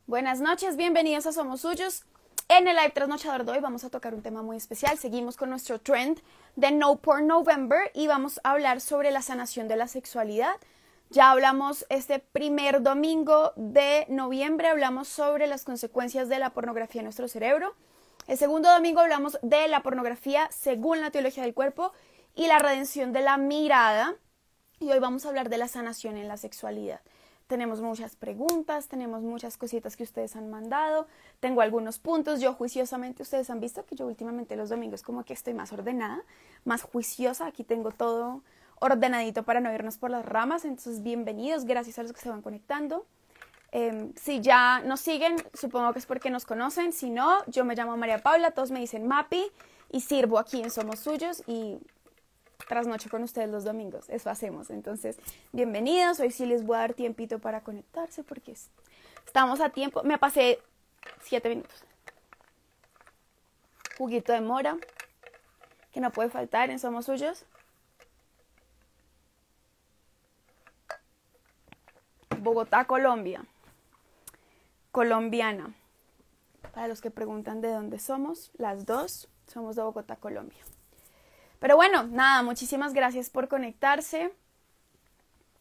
Buenas noches, bienvenidos a Somos Suyos. En el live trasnochador de hoy vamos a tocar un tema muy especial. Seguimos con nuestro trend de No Porn November y vamos a hablar sobre la sanación de la sexualidad. Ya hablamos este primer domingo de noviembre, hablamos sobre las consecuencias de la pornografía en nuestro cerebro. El segundo domingo hablamos de la pornografía según la teología del cuerpo y la redención de la mirada. Y hoy vamos a hablar de la sanación en la sexualidad. Tenemos muchas preguntas, tenemos muchas cositas que ustedes han mandado, tengo algunos puntos, yo juiciosamente, ustedes han visto que yo últimamente los domingos como que estoy más ordenada, más juiciosa, aquí tengo todo ordenadito para no irnos por las ramas, entonces bienvenidos, gracias a los que se van conectando. Si ya nos siguen, supongo que es porque nos conocen, si no, yo me llamo María Paula, todos me dicen Mapi y sirvo aquí en Somos Suyos y trasnocho con ustedes los domingos, eso hacemos. Entonces, bienvenidos, hoy sí les voy a dar tiempito para conectarse porque estamos a tiempo. Me pasé 7 minutos. Juguito de mora, que no puede faltar en Somos Suyos. Bogotá, Colombia. Colombiana. Para los que preguntan de dónde somos, las dos somos de Bogotá, Colombia. Pero bueno, nada, muchísimas gracias por conectarse.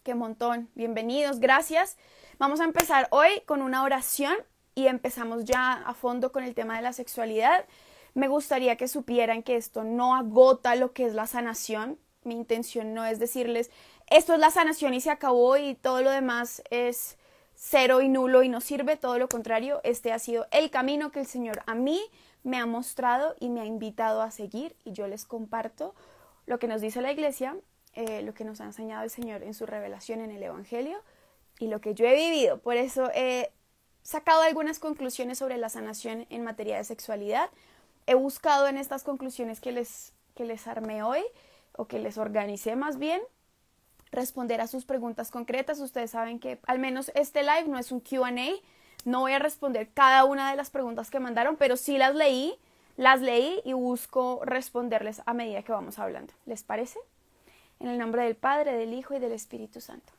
Qué montón, bienvenidos, gracias. Vamos a empezar hoy con una oración y empezamos ya a fondo con el tema de la sexualidad. Me gustaría que supieran que esto no agota lo que es la sanación. Mi intención no es decirles, esto es la sanación y se acabó y todo lo demás es cero y nulo y no sirve. Todo lo contrario, este ha sido el camino que el Señor a mí me ha mostrado y me ha invitado a seguir y yo les comparto lo que nos dice la iglesia, lo que nos ha enseñado el Señor en su revelación en el Evangelio y lo que yo he vivido. Por eso he sacado algunas conclusiones sobre la sanación en materia de sexualidad. He buscado en estas conclusiones que les armé hoy o que les organicé más bien, responder a sus preguntas concretas. Ustedes saben que al menos este live no es un Q&A. No voy a responder cada una de las preguntas que mandaron, pero sí las leí y busco responderles a medida que vamos hablando. ¿Les parece? En el nombre del Padre, del Hijo y del Espíritu Santo.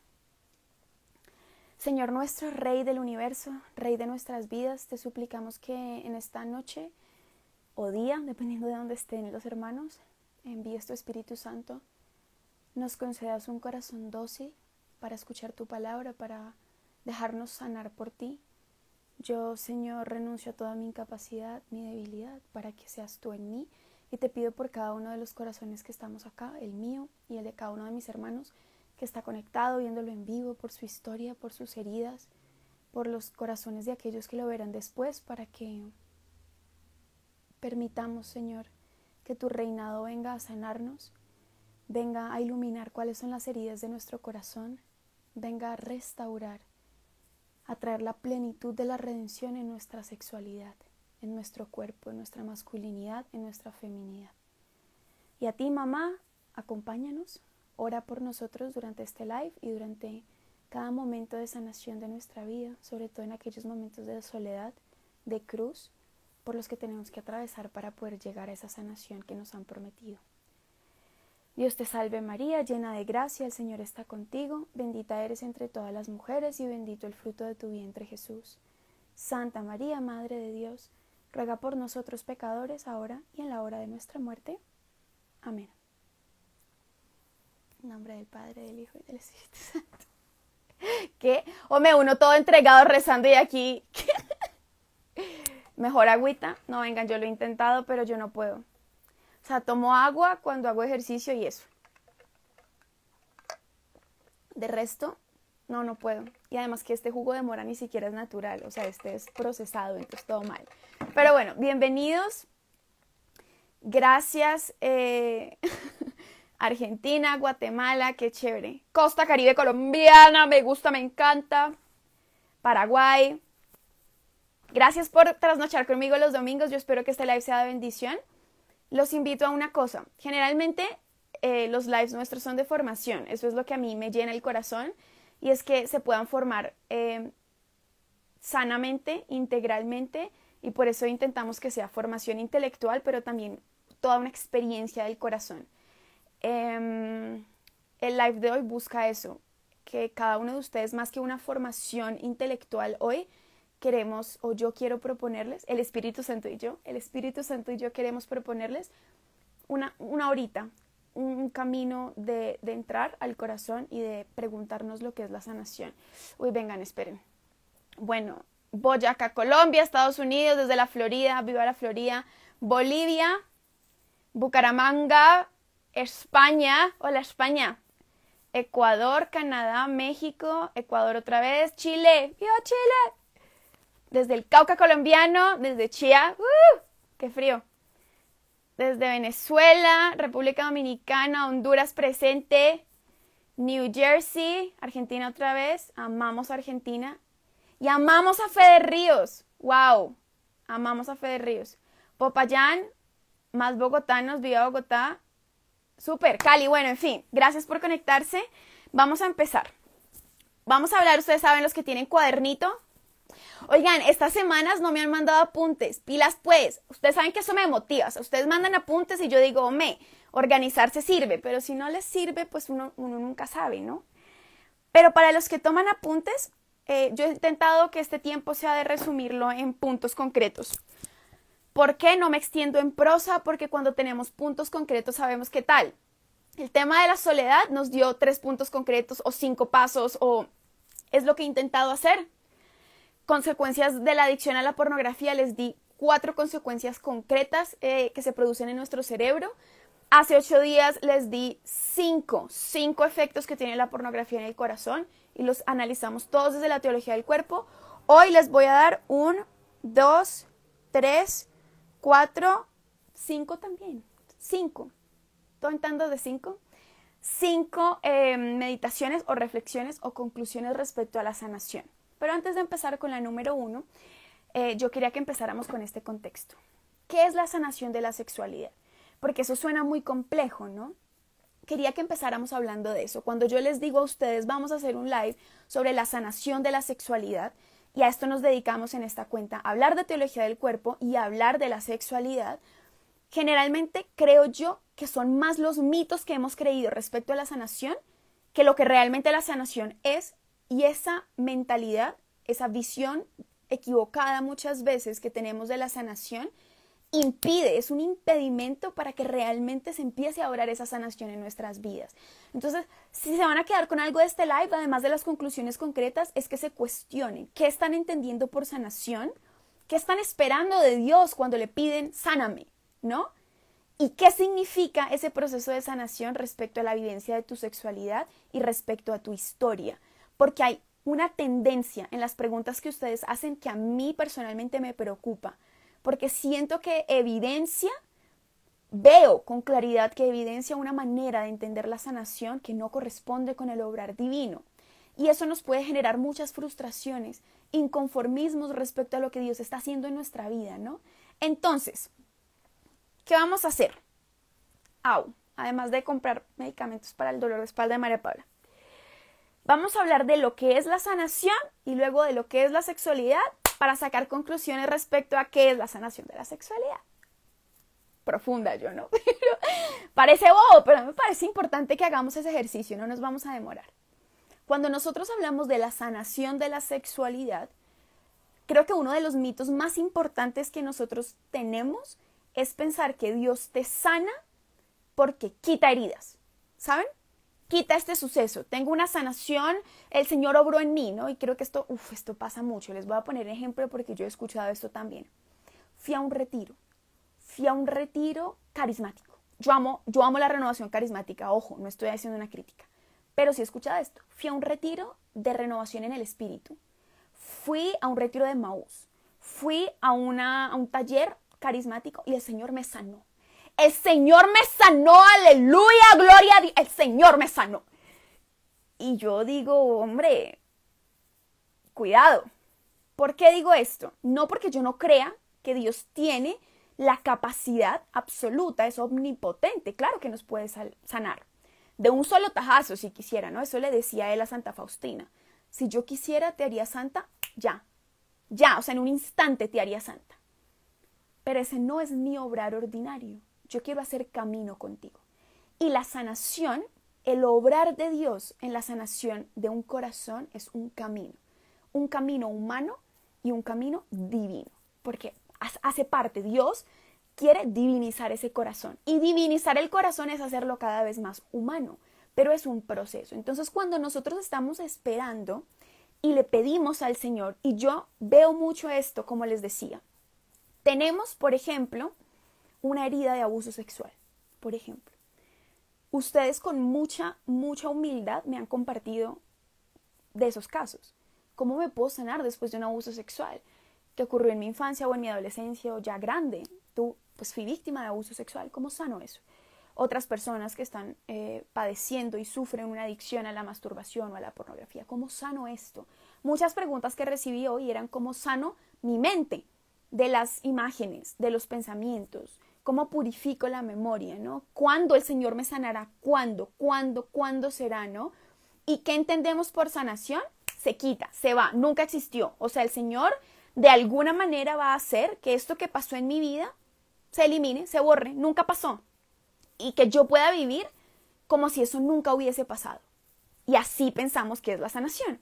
Señor nuestro, Rey del universo, Rey de nuestras vidas, te suplicamos que en esta noche o día, dependiendo de dónde estén los hermanos, envíes tu Espíritu Santo, nos concedas un corazón dócil para escuchar tu palabra, para dejarnos sanar por ti. Yo, Señor, renuncio a toda mi incapacidad, mi debilidad, para que seas tú en mí. Y te pido por cada uno de los corazones que estamos acá, el mío y el de cada uno de mis hermanos que está conectado, viéndolo en vivo, por su historia, por sus heridas, por los corazones de aquellos que lo verán después, para que permitamos, Señor, que tu reinado venga a sanarnos, venga a iluminar cuáles son las heridas de nuestro corazón, venga a restaurar, a traer la plenitud de la redención en nuestra sexualidad, en nuestro cuerpo, en nuestra masculinidad, en nuestra feminidad. Y a ti, mamá, acompáñanos, ora por nosotros durante este live y durante cada momento de sanación de nuestra vida, sobre todo en aquellos momentos de soledad, de cruz, por los que tenemos que atravesar para poder llegar a esa sanación que nos han prometido. Dios te salve María, llena de gracia, el Señor está contigo, bendita eres entre todas las mujeres y bendito el fruto de tu vientre Jesús. Santa María, Madre de Dios, ruega por nosotros pecadores, ahora y en la hora de nuestra muerte. Amén. En nombre del Padre, del Hijo y del Espíritu Santo. ¿Qué? O me uno todo entregado rezando y aquí... Mejor agüita. No, vengan, yo lo he intentado, pero yo no puedo. O sea, tomo agua cuando hago ejercicio y eso. De resto, no puedo. Y además que este jugo de mora ni siquiera es natural. O sea, este es procesado, entonces todo mal. Pero bueno, bienvenidos. Gracias. Argentina, Guatemala, qué chévere. Costa Caribe colombiana, me gusta, me encanta. Paraguay. Gracias por trasnochar conmigo los domingos. Yo espero que este live sea de bendición. Los invito a una cosa. Generalmente los lives nuestros son de formación. Eso es lo que a mí me llena el corazón. Y es que se puedan formar sanamente, integralmente. Y por eso intentamos que sea formación intelectual, pero también toda una experiencia del corazón. El live de hoy busca eso. Que cada uno de ustedes, más que una formación intelectual hoy, queremos, o yo quiero proponerles, el Espíritu Santo y yo queremos proponerles una horita, un camino de entrar al corazón y de preguntarnos lo que es la sanación. Uy, vengan, esperen. Bueno, Boyacá, Colombia, Estados Unidos, desde la Florida, viva la Florida, Bolivia, Bucaramanga, España, hola España, Ecuador, Canadá, México, Ecuador otra vez, Chile, ¡viva Chile! Desde el Cauca colombiano, desde Chía, ¡qué frío! Desde Venezuela, República Dominicana, Honduras presente, New Jersey, Argentina otra vez, amamos a Argentina y amamos a Fede Ríos, wow, amamos a Fede Ríos, Popayán, más bogotanos, viva Bogotá, súper, Cali, bueno, en fin, gracias por conectarse, vamos a empezar, vamos a hablar, ustedes saben los que tienen cuadernito. Oigan, estas semanas no me han mandado apuntes, pilas pues, ustedes saben que eso me motiva, o sea, ustedes mandan apuntes y yo digo, organizarse sirve, pero si no les sirve, pues uno nunca sabe, ¿no? Pero para los que toman apuntes, yo he intentado que este tiempo sea de resumirlo en puntos concretos. ¿Por qué no me extiendo en prosa? Porque cuando tenemos puntos concretos sabemos qué tal. El tema de la soledad nos dio 3 puntos concretos o 5 pasos, o es lo que he intentado hacer. Consecuencias de la adicción a la pornografía, les di 4 consecuencias concretas que se producen en nuestro cerebro. Hace 8 días les di 5 efectos que tiene la pornografía en el corazón y los analizamos todos desde la teología del cuerpo. Hoy les voy a dar 1, 2, 3, 4, 5 también. 5. ¿Estoy en tandas de 5? 5 meditaciones o reflexiones o conclusiones respecto a la sanación. Pero antes de empezar con la número 1, yo quería que empezáramos con este contexto. ¿Qué es la sanación de la sexualidad? Porque eso suena muy complejo, ¿no? Quería que empezáramos hablando de eso. Cuando yo les digo a ustedes, vamos a hacer un live sobre la sanación de la sexualidad, y a esto nos dedicamos en esta cuenta, a hablar de teología del cuerpo y a hablar de la sexualidad, generalmente creo yo que son más los mitos que hemos creído respecto a la sanación que lo que realmente la sanación es. Y esa mentalidad, esa visión equivocada muchas veces que tenemos de la sanación, es un impedimento para que realmente se empiece a obrar esa sanación en nuestras vidas. Entonces, si se van a quedar con algo de este live, además de las conclusiones concretas, es que se cuestionen qué están entendiendo por sanación, qué están esperando de Dios cuando le piden sáname, ¿no? ¿Y qué significa ese proceso de sanación respecto a la vivencia de tu sexualidad y respecto a tu historia? Porque hay una tendencia en las preguntas que ustedes hacen que a mí personalmente me preocupa, porque siento que veo con claridad que evidencia una manera de entender la sanación que no corresponde con el obrar divino. Y eso nos puede generar muchas frustraciones, inconformismos respecto a lo que Dios está haciendo en nuestra vida, ¿no? Entonces, ¿qué vamos a hacer? Además de comprar medicamentos para el dolor de espalda de María Paula. Vamos a hablar de lo que es la sanación y luego de lo que es la sexualidad para sacar conclusiones respecto a qué es la sanación de la sexualidad. Profunda yo, ¿no? Parece bobo, pero me parece importante que hagamos ese ejercicio, no nos vamos a demorar. Cuando nosotros hablamos de la sanación de la sexualidad, creo que uno de los mitos más importantes que nosotros tenemos es pensar que Dios te sana porque quita heridas, ¿saben? Quita este suceso, tengo una sanación, el Señor obró en mí, ¿no? Y creo que esto pasa mucho, les voy a poner ejemplo porque yo he escuchado esto también. Fui a un retiro carismático. Yo amo la renovación carismática, ojo, no estoy haciendo una crítica, pero sí he escuchado esto. Fui a un retiro de renovación en el espíritu, fui a un retiro de Maús, fui a un taller carismático y el Señor me sanó. El Señor me sanó, aleluya, gloria a Dios, el Señor me sanó. Y yo digo, hombre, cuidado. ¿Por qué digo esto? No porque yo no crea que Dios tiene la capacidad absoluta, es omnipotente, claro que nos puede sanar. De un solo tajazo, si quisiera, ¿no? Eso le decía él a Santa Faustina. Si yo quisiera, te haría santa, ya, o sea, en un instante te haría santa. Pero ese no es mi obrar ordinario. Yo quiero hacer camino contigo. Y la sanación, el obrar de Dios en la sanación de un corazón es un camino humano y un camino divino, porque hace parte, Dios quiere divinizar ese corazón, y divinizar el corazón es hacerlo cada vez más humano, pero es un proceso. Entonces, cuando nosotros estamos esperando y le pedimos al Señor, y yo veo mucho esto, como les decía, tenemos, por ejemplo, una herida de abuso sexual, por ejemplo. Ustedes con mucha humildad me han compartido de esos casos. ¿Cómo me puedo sanar después de un abuso sexual que ocurrió en mi infancia o en mi adolescencia o ya grande? Pues fui víctima de abuso sexual. ¿Cómo sano eso? Otras personas que están padeciendo y sufren una adicción a la masturbación o a la pornografía. ¿Cómo sano esto? Muchas preguntas que recibí hoy eran ¿cómo sano mi mente de las imágenes, de los pensamientos? ¿Cómo purifico la memoria, ¿no? ¿Cuándo el Señor me sanará? ¿Cuándo será, no? ¿Y qué entendemos por sanación? Se quita, se va, nunca existió. O sea, el Señor de alguna manera va a hacer que esto que pasó en mi vida se elimine, se borre, nunca pasó. Y que yo pueda vivir como si eso nunca hubiese pasado. Y así pensamos que es la sanación.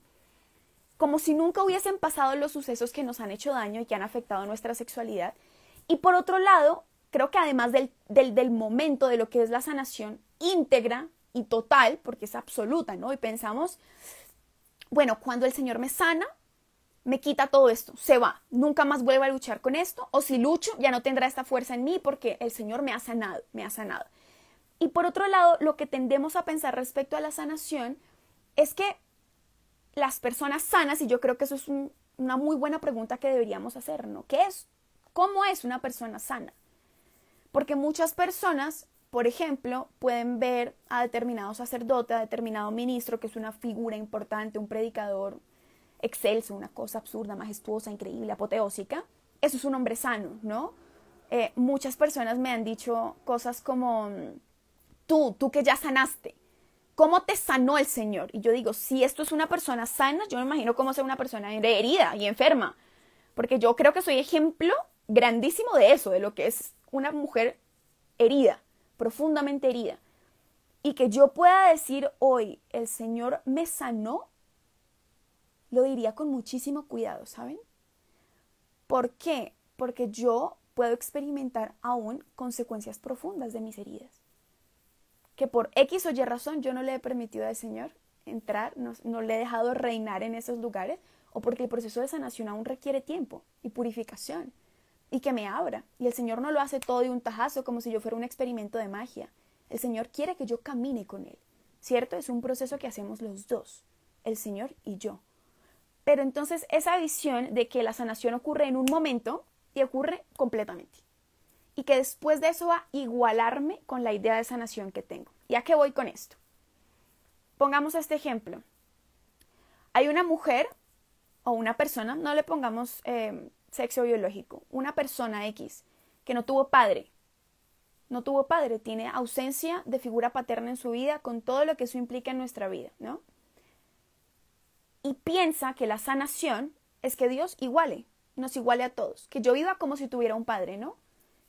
Como si nunca hubiesen pasado los sucesos que nos han hecho daño y que han afectado nuestra sexualidad. Y por otro lado, creo que además del momento de lo que es la sanación íntegra y total, porque es absoluta, ¿no? Y pensamos, bueno, cuando el Señor me sana, me quita todo esto, se va, nunca más vuelvo a luchar con esto, o si lucho, ya no tendrá esta fuerza en mí porque el Señor me ha sanado, me ha sanado. Y por otro lado, lo que tendemos a pensar respecto a la sanación es que las personas sanas, y yo creo que eso es una muy buena pregunta que deberíamos hacer, ¿no? ¿Qué es? ¿Cómo es una persona sana? Porque muchas personas, por ejemplo, pueden ver a determinado sacerdote, a determinado ministro, que es una figura importante, un predicador excelso, una cosa absurda, majestuosa, increíble, apoteósica. Eso es un hombre sano, ¿no? Muchas personas me han dicho cosas como, tú que ya sanaste, ¿cómo te sanó el Señor? Y yo digo, si esto es una persona sana, yo me imagino cómo ser una persona herida y enferma, porque yo creo que soy ejemplo grandísimo de eso, de lo que es una mujer herida, profundamente herida. Y que yo pueda decir hoy, el Señor me sanó, lo diría con muchísimo cuidado, ¿saben? ¿Por qué? Porque yo puedo experimentar aún consecuencias profundas de mis heridas. Que por X o Y razón yo no le he permitido al Señor entrar, no le he dejado reinar en esos lugares, o porque el proceso de sanación aún requiere tiempo y purificación, y que me abra. Y el Señor no lo hace todo de un tajazo como si yo fuera un experimento de magia. El Señor quiere que yo camine con Él, ¿cierto? Es un proceso que hacemos los dos, el Señor y yo. Pero entonces esa visión de que la sanación ocurre en un momento y ocurre completamente. Y que después de eso va a igualarme con la idea de sanación que tengo. ¿Y a qué voy con esto? Pongamos este ejemplo. Hay una mujer o una persona, no le pongamos sexo biológico, una persona X que no tuvo padre, tiene ausencia de figura paterna en su vida con todo lo que eso implica en nuestra vida, ¿no? Y piensa que la sanación es que Dios nos iguale a todos, que yo viva como si tuviera un padre, ¿no?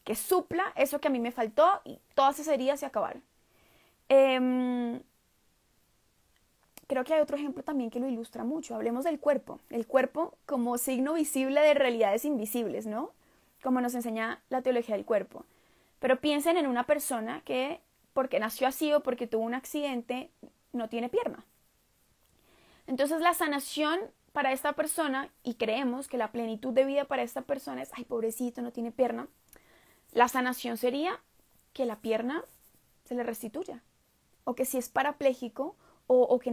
Que supla eso que a mí me faltó y todas esas heridas se acabaron. Creo que hay otro ejemplo también que lo ilustra mucho. Hablemos del cuerpo. El cuerpo como signo visible de realidades invisibles, ¿no? Como nos enseña la teología del cuerpo. Pero piensen en una persona que, porque nació así o porque tuvo un accidente, no tiene pierna. Entonces la sanación para esta persona, y creemos que la plenitud de vida para esta persona es, ay, pobrecito, no tiene pierna. La sanación sería que la pierna se le restituya. O que si es parapléjico o que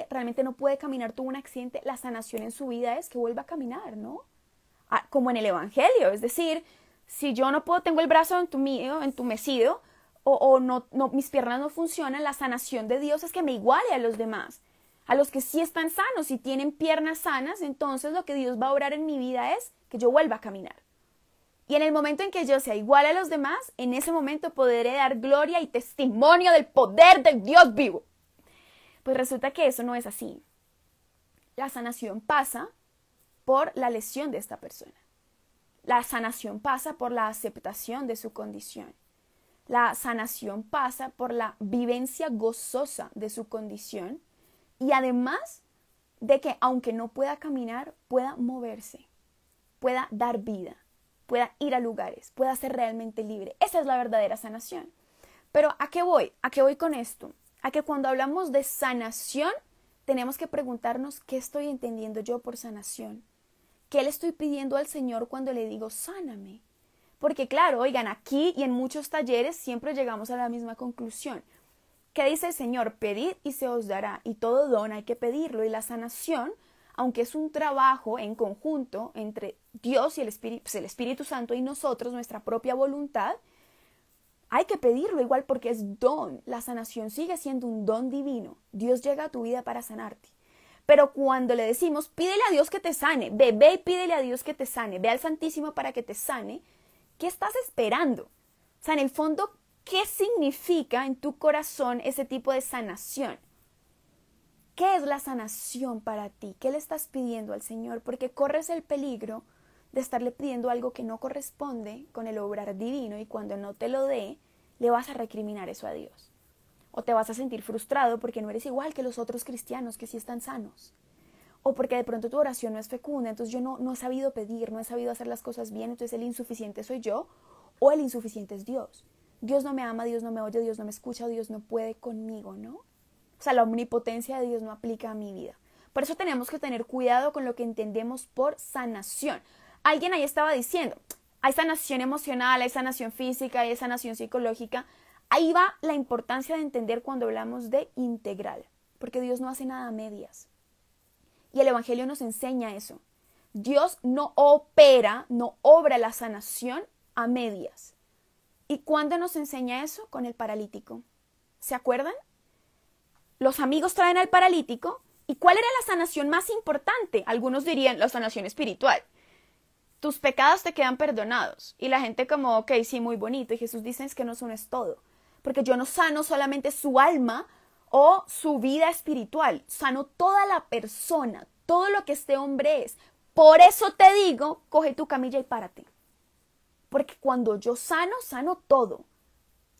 realmente no puede caminar, tuvo un accidente, la sanación en su vida es que vuelva a caminar, ¿no? Como en el Evangelio, es decir, si yo no puedo, tengo el brazo entumecido o mis piernas no funcionan, la sanación de Dios es que me iguale a los demás. A los que sí están sanos y tienen piernas sanas, entonces lo que Dios va a obrar en mi vida es que yo vuelva a caminar. Y en el momento en que yo sea igual a los demás, en ese momento podré dar gloria y testimonio del poder del Dios vivo. Pues resulta que eso no es así. La sanación pasa por la lesión de esta persona. La sanación pasa por la aceptación de su condición. La sanación pasa por la vivencia gozosa de su condición y además de que aunque no pueda caminar, pueda moverse. pueda dar vida, pueda ir a lugares, pueda ser realmente libre. Esa es la verdadera sanación. Pero ¿a qué voy? ¿A qué voy con esto? A que cuando hablamos de sanación, tenemos que preguntarnos qué estoy entendiendo yo por sanación. ¿Qué le estoy pidiendo al Señor cuando le digo sáname? Porque claro, oigan, aquí y en muchos talleres siempre llegamos a la misma conclusión. ¿Qué dice el Señor? Pedid y se os dará. Y todo don hay que pedirlo. Y la sanación, aunque es un trabajo en conjunto entre Dios y el Espíritu Santo y nosotros, nuestra propia voluntad, hay que pedirlo igual porque es don. La sanación sigue siendo un don divino. Dios llega a tu vida para sanarte. Pero cuando le decimos, pídele a Dios que te sane, ve y pídele a Dios que te sane, ve al Santísimo para que te sane, ¿qué estás esperando? O sea, en el fondo, ¿qué significa en tu corazón ese tipo de sanación? ¿Qué es la sanación para ti? ¿Qué le estás pidiendo al Señor? Porque corres el peligro de estarle pidiendo algo que no corresponde con el obrar divino y cuando no te lo dé, le vas a recriminar eso a Dios. O te vas a sentir frustrado porque no eres igual que los otros cristianos que sí están sanos. O porque de pronto tu oración no es fecunda, entonces yo no he sabido pedir, no he sabido hacer las cosas bien, entonces el insuficiente soy yo o el insuficiente es Dios. Dios no me ama, Dios no me oye, Dios no me escucha, Dios no puede conmigo, ¿no? O sea, la omnipotencia de Dios no aplica a mi vida. Por eso tenemos que tener cuidado con lo que entendemos por sanación. Alguien ahí estaba diciendo, hay sanación emocional, hay sanación física, hay sanación psicológica. Ahí va la importancia de entender cuando hablamos de integral, porque Dios no hace nada a medias. Y el Evangelio nos enseña eso. Dios no opera, no obra la sanación a medias. ¿Y cuándo nos enseña eso? Con el paralítico. ¿Se acuerdan? Los amigos traen al paralítico. ¿Y cuál era la sanación más importante? Algunos dirían la sanación espiritual. Tus pecados te quedan perdonados. Y la gente como, ok, sí, muy bonito. Y Jesús dice es que no, eso no es todo. Porque yo no sano solamente su alma o su vida espiritual. Sano toda la persona, todo lo que este hombre es. Por eso te digo, coge tu camilla y párate. Porque cuando yo sano, sano todo.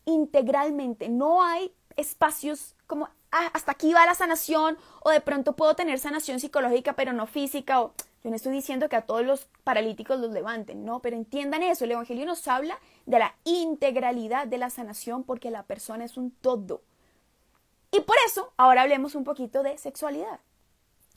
Integralmente. No hay espacios como, hasta aquí va la sanación. O de pronto puedo tener sanación psicológica, pero no física. O yo no estoy diciendo que a todos los paralíticos los levanten, no, pero entiendan eso, el Evangelio nos habla de la integralidad de la sanación porque la persona es un todo. Y por eso, ahora hablemos un poquito de sexualidad.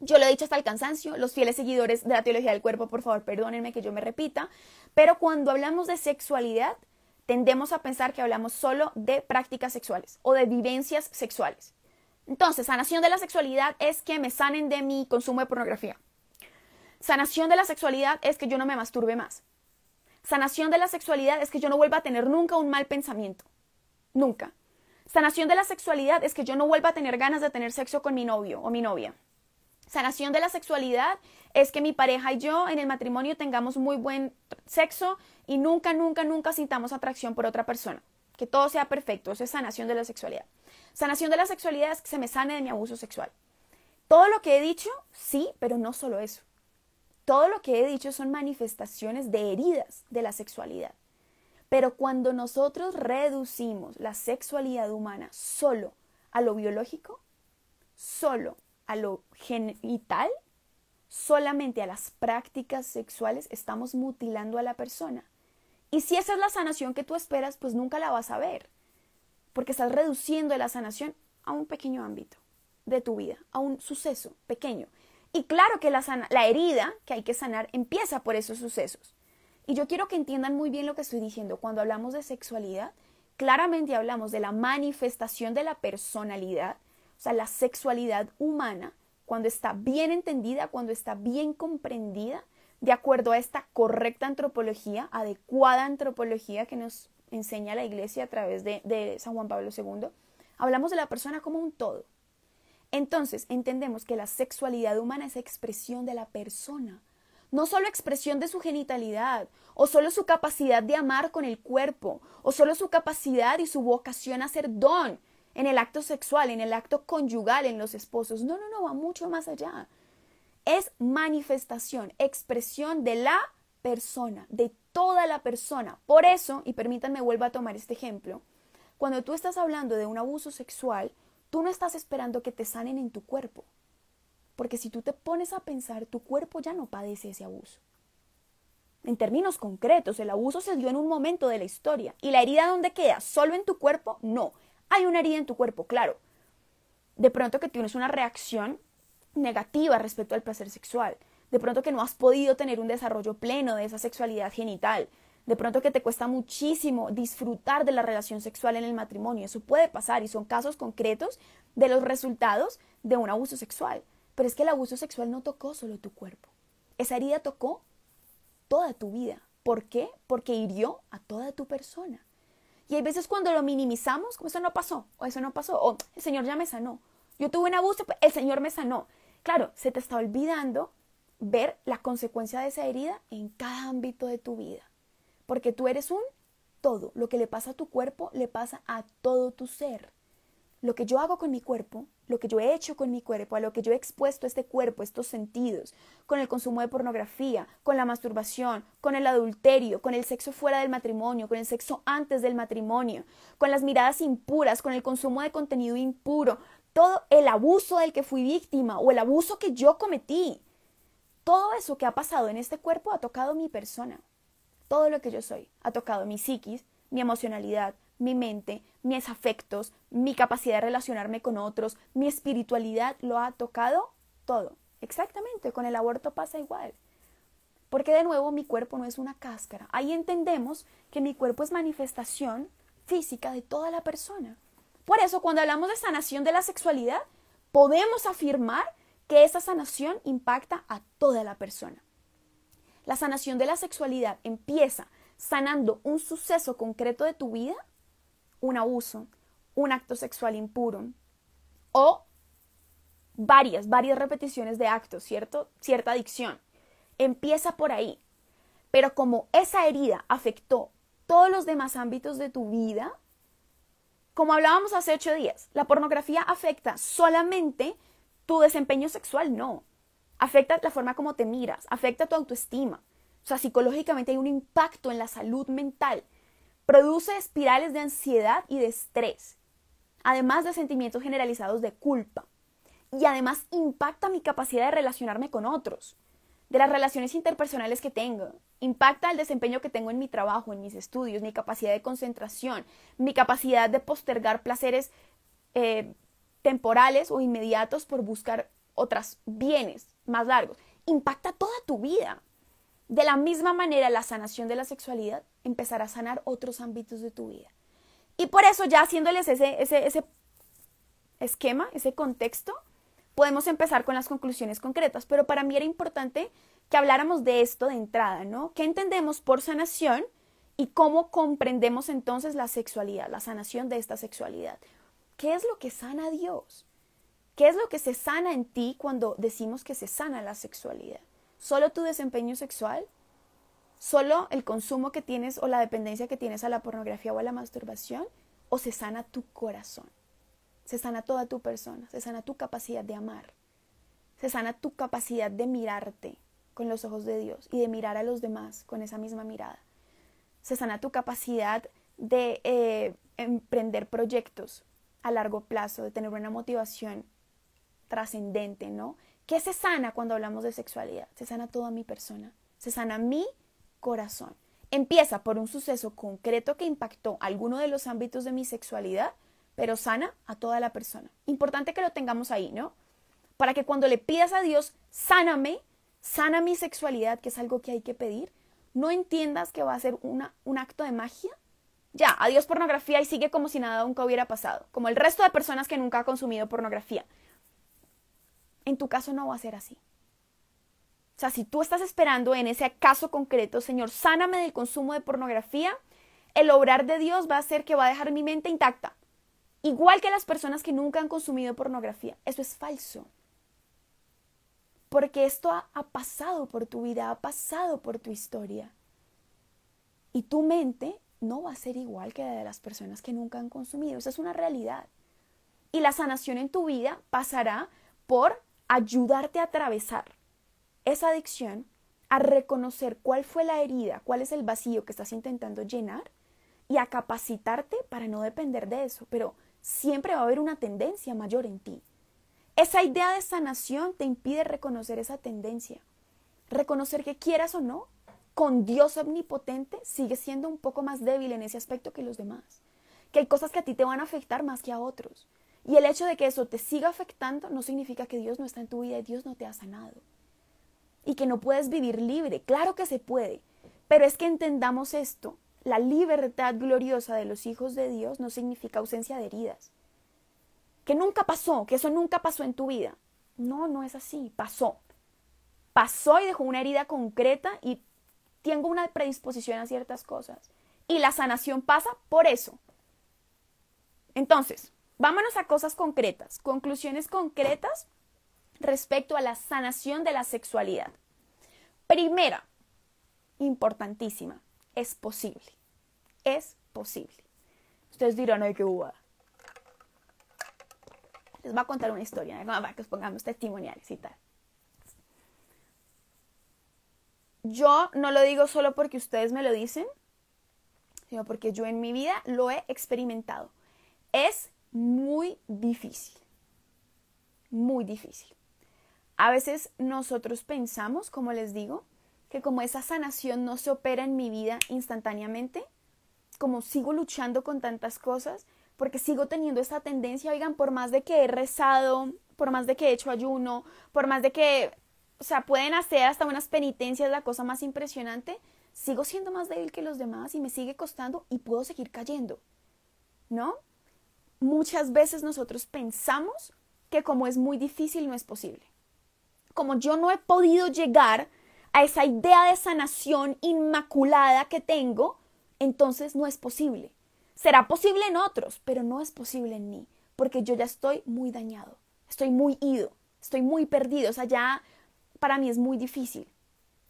Yo lo he dicho hasta el cansancio, los fieles seguidores de la teología del cuerpo, por favor, perdónenme que yo me repita, pero cuando hablamos de sexualidad, tendemos a pensar que hablamos solo de prácticas sexuales o de vivencias sexuales. Entonces, sanación de la sexualidad es que me sanen de mi consumo de pornografía. Sanación de la sexualidad es que yo no me masturbe más. Sanación de la sexualidad es que yo no vuelva a tener nunca un mal pensamiento. Nunca. Sanación de la sexualidad es que yo no vuelva a tener ganas de tener sexo con mi novio o mi novia. Sanación de la sexualidad es que mi pareja y yo en el matrimonio tengamos muy buen sexo y nunca sintamos atracción por otra persona. Que todo sea perfecto. Eso es sanación de la sexualidad. Sanación de la sexualidad es que se me sane de mi abuso sexual. Todo lo que he dicho, sí, pero no solo eso. Todo lo que he dicho son manifestaciones de heridas de la sexualidad. Pero cuando nosotros reducimos la sexualidad humana solo a lo biológico, solo a lo genital, solamente a las prácticas sexuales, estamos mutilando a la persona. Y si esa es la sanación que tú esperas, pues nunca la vas a ver. Porque estás reduciendo la sanación a un pequeño ámbito de tu vida, a un suceso pequeño. Y claro que la herida que hay que sanar empieza por esos sucesos. Y yo quiero que entiendan muy bien lo que estoy diciendo. Cuando hablamos de sexualidad, claramente hablamos de la manifestación de la personalidad, o sea, la sexualidad humana, cuando está bien entendida, cuando está bien comprendida, de acuerdo a esta correcta antropología, adecuada antropología que nos enseña la Iglesia a través de San Juan Pablo II. Hablamos de la persona como un todo. Entonces, entendemos que la sexualidad humana es expresión de la persona, no solo expresión de su genitalidad, o solo su capacidad de amar con el cuerpo, o solo su capacidad y su vocación a ser don en el acto sexual, en el acto conyugal, en los esposos. No, va mucho más allá. Es manifestación, expresión de la persona, de toda la persona. Por eso, y permítanme vuelvo a tomar este ejemplo, cuando tú estás hablando de un abuso sexual, tú no estás esperando que te sanen en tu cuerpo, porque si tú te pones a pensar, tu cuerpo ya no padece ese abuso. En términos concretos, el abuso se dio en un momento de la historia. ¿Y la herida dónde queda? ¿Solo en tu cuerpo? No. Hay una herida en tu cuerpo, claro. De pronto que tienes una reacción negativa respecto al placer sexual. De pronto que no has podido tener un desarrollo pleno de esa sexualidad genital. De pronto que te cuesta muchísimo disfrutar de la relación sexual en el matrimonio. Eso puede pasar y son casos concretos de los resultados de un abuso sexual. Pero es que el abuso sexual no tocó solo tu cuerpo. Esa herida tocó toda tu vida. ¿Por qué? Porque hirió a toda tu persona. Y hay veces cuando lo minimizamos, como eso no pasó, o eso no pasó, o el Señor ya me sanó. Yo tuve un abuso, el Señor me sanó. Claro, se te está olvidando ver la consecuencia de esa herida en cada ámbito de tu vida. Porque tú eres un todo. Lo que le pasa a tu cuerpo, le pasa a todo tu ser. Lo que yo hago con mi cuerpo, lo que yo he hecho con mi cuerpo, a lo que yo he expuesto este cuerpo, estos sentidos, con el consumo de pornografía, con la masturbación, con el adulterio, con el sexo fuera del matrimonio, con el sexo antes del matrimonio, con las miradas impuras, con el consumo de contenido impuro, todo el abuso del que fui víctima o el abuso que yo cometí. Todo eso que ha pasado en este cuerpo ha tocado mi persona. Todo lo que yo soy ha tocado mi psiquis, mi emocionalidad, mi mente, mis afectos, mi capacidad de relacionarme con otros, mi espiritualidad, lo ha tocado todo. Exactamente, con el aborto pasa igual. Porque de nuevo mi cuerpo no es una cáscara. Ahí entendemos que mi cuerpo es manifestación física de toda la persona. Por eso cuando hablamos de sanación de la sexualidad, podemos afirmar que esa sanación impacta a toda la persona. La sanación de la sexualidad empieza sanando un suceso concreto de tu vida, un abuso, un acto sexual impuro o varias repeticiones de actos, ¿cierto? Cierta adicción. Empieza por ahí. Pero como esa herida afectó todos los demás ámbitos de tu vida, como hablábamos hace 8 días, la pornografía afecta solamente tu desempeño sexual, no. Afecta la forma como te miras, afecta tu autoestima. O sea, psicológicamente hay un impacto en la salud mental. Produce espirales de ansiedad y de estrés, además de sentimientos generalizados de culpa. Y además impacta mi capacidad de relacionarme con otros, de las relaciones interpersonales que tengo. Impacta el desempeño que tengo en mi trabajo, en mis estudios, mi capacidad de concentración, mi capacidad de postergar placeres temporales o inmediatos por buscar otros bienes más largos. Impacta toda tu vida. De la misma manera, la sanación de la sexualidad empezará a sanar otros ámbitos de tu vida. Y por eso, ya haciéndoles ese esquema, ese contexto, podemos empezar con las conclusiones concretas. Pero para mí era importante que habláramos de esto de entrada, ¿no? ¿Qué entendemos por sanación y cómo comprendemos entonces la sexualidad, la sanación de esta sexualidad? ¿Qué es lo que sana a Dios? ¿Qué es lo que se sana en ti cuando decimos que se sana la sexualidad? ¿Solo tu desempeño sexual? ¿Solo el consumo que tienes o la dependencia que tienes a la pornografía o a la masturbación? ¿O se sana tu corazón? Se sana toda tu persona, se sana tu capacidad de amar, se sana tu capacidad de mirarte con los ojos de Dios y de mirar a los demás con esa misma mirada. Se sana tu capacidad de emprender proyectos a largo plazo, de tener una motivación trascendente, ¿no? ¿Qué se sana cuando hablamos de sexualidad? Se sana toda mi persona, se sana mi corazón. Empieza por un suceso concreto que impactó alguno de los ámbitos de mi sexualidad, pero sana a toda la persona. Importante que lo tengamos ahí, ¿no? Para que cuando le pidas a Dios, sáname, sana mi sexualidad, que es algo que hay que pedir, no entiendas que va a ser un acto de magia. Ya, adiós pornografía y sigue como si nada nunca hubiera pasado, como el resto de personas que nunca han consumido pornografía. En tu caso no va a ser así. O sea, si tú estás esperando en ese caso concreto, Señor, sáname del consumo de pornografía, el obrar de Dios va a hacer que va a dejar mi mente intacta. Igual que las personas que nunca han consumido pornografía. Eso es falso. Porque esto ha pasado por tu vida, ha pasado por tu historia. Y tu mente no va a ser igual que la de las personas que nunca han consumido. Esa es una realidad. Y la sanación en tu vida pasará por ayudarte a atravesar esa adicción, a reconocer cuál fue la herida, cuál es el vacío que estás intentando llenar y a capacitarte para no depender de eso. Pero siempre va a haber una tendencia mayor en ti. Esa idea de sanación te impide reconocer esa tendencia. Reconocer que quieras o no, con Dios omnipotente, sigues siendo un poco más débil en ese aspecto que los demás. Que hay cosas que a ti te van a afectar más que a otros. Y el hecho de que eso te siga afectando no significa que Dios no está en tu vida y Dios no te ha sanado. Y que no puedes vivir libre. Claro que se puede. Pero es que entendamos esto. La libertad gloriosa de los hijos de Dios no significa ausencia de heridas. Que nunca pasó, que eso nunca pasó en tu vida. No, no es así. Pasó. Pasó y dejó una herida concreta y tengo una predisposición a ciertas cosas. Y la sanación pasa por eso. Entonces, vámonos a cosas concretas, conclusiones concretas respecto a la sanación de la sexualidad. Primera, importantísima, es posible. Es posible. Ustedes dirán, ay, qué bobada. Les voy a contar una historia, para que os pongamos testimoniales y tal. Yo no lo digo solo porque ustedes me lo dicen, sino porque yo en mi vida lo he experimentado. Es muy difícil. Muy difícil. A veces nosotros pensamos, como les digo, que como esa sanación no se opera en mi vida instantáneamente, como sigo luchando con tantas cosas, porque sigo teniendo esta tendencia, oigan, por más de que he rezado, por más de que he hecho ayuno, por más de que, o sea, pueden hacer hasta unas penitencias, la cosa más impresionante, sigo siendo más débil que los demás y me sigue costando y puedo seguir cayendo, ¿no? Muchas veces nosotros pensamos que como es muy difícil no es posible. Como yo no he podido llegar a esa idea de sanación inmaculada que tengo, entonces no es posible. Será posible en otros, pero no es posible en mí, porque yo ya estoy muy dañado, estoy muy ido, estoy muy perdido, o sea, ya para mí es muy difícil.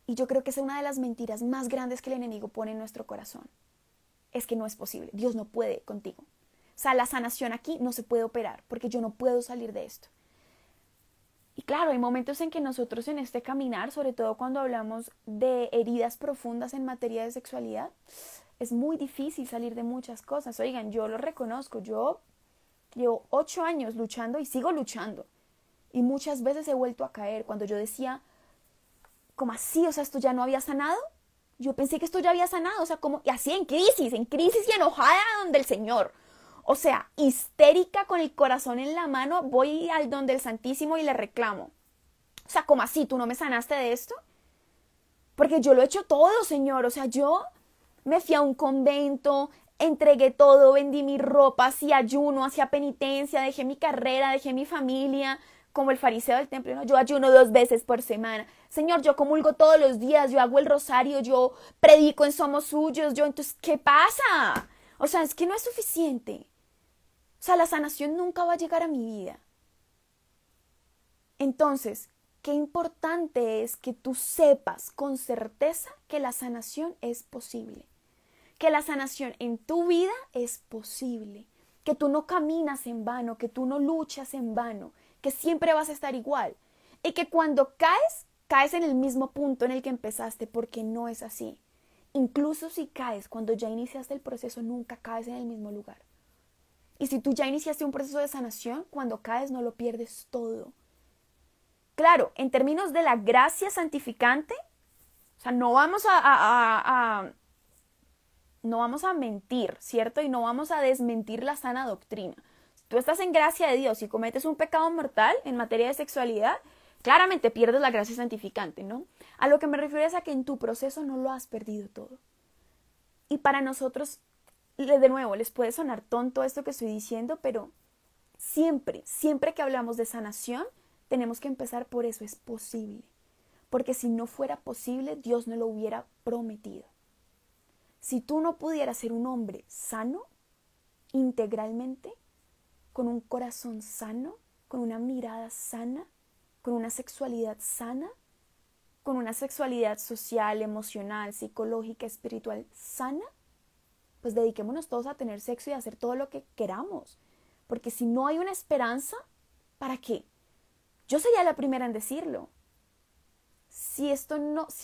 Y yo creo que esa es una de las mentiras más grandes que el enemigo pone en nuestro corazón. Es que no es posible, Dios no puede contigo. O sea, la sanación aquí no se puede operar, porque yo no puedo salir de esto. Y claro, hay momentos en que nosotros en este caminar, sobre todo cuando hablamos de heridas profundas en materia de sexualidad, es muy difícil salir de muchas cosas. Oigan, yo lo reconozco, yo llevo 8 años luchando y sigo luchando. Y muchas veces he vuelto a caer cuando yo decía, ¿cómo así? O sea, ¿esto ya no había sanado? Yo pensé que esto ya había sanado, o sea, como, y así en crisis y enojada donde el Señor. O sea, histérica con el corazón en la mano, voy al donde el Santísimo y le reclamo. O sea, ¿cómo así? ¿Tú no me sanaste de esto? Porque yo lo he hecho todo, Señor. O sea, yo me fui a un convento, entregué todo, vendí mi ropa, hacía ayuno, hacía penitencia, dejé mi carrera, dejé mi familia, como el fariseo del templo, ¿no? Yo ayuno 2 veces por semana. Señor, yo comulgo todos los días, yo hago el rosario, yo predico en Somos Suyos, entonces, ¿qué pasa? O sea, es que no es suficiente. O sea, la sanación nunca va a llegar a mi vida. Entonces, qué importante es que tú sepas con certeza que la sanación es posible. Que la sanación en tu vida es posible. Que tú no caminas en vano, que tú no luchas en vano, que siempre vas a estar igual. Y que cuando caes, caes en el mismo punto en el que empezaste, porque no es así. Incluso si caes cuando ya iniciaste el proceso, nunca caes en el mismo lugar. Y si tú ya iniciaste un proceso de sanación, cuando caes no lo pierdes todo. Claro, en términos de la gracia santificante, o sea, no vamos a mentir, ¿cierto? Y no vamos a desmentir la sana doctrina. Si tú estás en gracia de Dios y cometes un pecado mortal en materia de sexualidad, claramente pierdes la gracia santificante, ¿no? A lo que me refiero es a que en tu proceso no lo has perdido todo. Y para nosotros, de nuevo, les puede sonar tonto esto que estoy diciendo, pero siempre que hablamos de sanación, tenemos que empezar por eso, es posible. Porque si no fuera posible, Dios no lo hubiera prometido. Si tú no pudieras ser un hombre sano, integralmente, con un corazón sano, con una mirada sana, con una sexualidad sana, con una sexualidad social, emocional, psicológica, espiritual sana, pues dediquémonos todos a tener sexo y a hacer todo lo que queramos. Porque si no hay una esperanza, ¿para qué? Yo sería la primera en decirlo. Si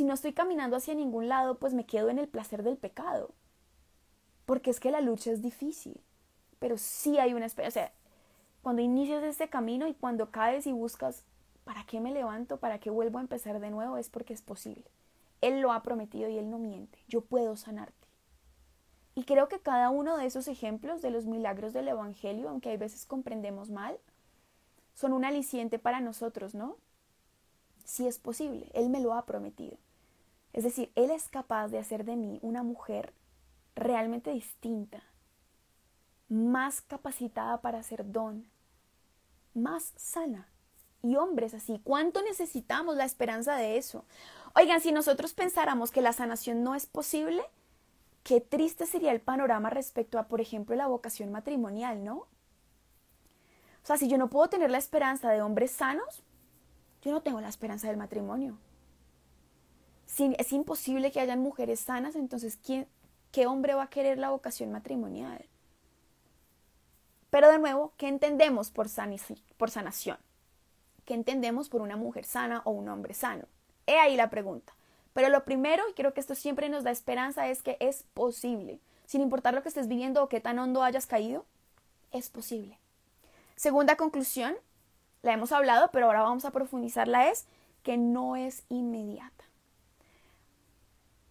no estoy caminando hacia ningún lado, pues me quedo en el placer del pecado. Porque es que la lucha es difícil. Pero sí hay una esperanza. O sea, cuando inicias este camino y cuando caes y buscas, ¿para qué me levanto? ¿Para qué vuelvo a empezar de nuevo? Es porque es posible. Él lo ha prometido y Él no miente. Yo puedo sanarte. Y creo que cada uno de esos ejemplos de los milagros del Evangelio, aunque hay veces comprendemos mal, son un aliciente para nosotros, ¿no? Sí es posible, Él me lo ha prometido. Es decir, Él es capaz de hacer de mí una mujer realmente distinta, más capacitada para hacer don, más sana. Y hombres así, ¿cuánto necesitamos la esperanza de eso? Oigan, si nosotros pensáramos que la sanación no es posible, qué triste sería el panorama respecto a, por ejemplo, la vocación matrimonial, ¿no? O sea, si yo no puedo tener la esperanza de hombres sanos, yo no tengo la esperanza del matrimonio. Si es imposible que hayan mujeres sanas, entonces, ¿qué hombre va a querer la vocación matrimonial? Pero de nuevo, ¿qué entendemos por sanación? ¿Qué entendemos por una mujer sana o un hombre sano? He ahí la pregunta. Pero lo primero, y creo que esto siempre nos da esperanza, es que es posible. Sin importar lo que estés viviendo o qué tan hondo hayas caído, es posible. Segunda conclusión, la hemos hablado, pero ahora vamos a profundizarla, es que no es inmediata.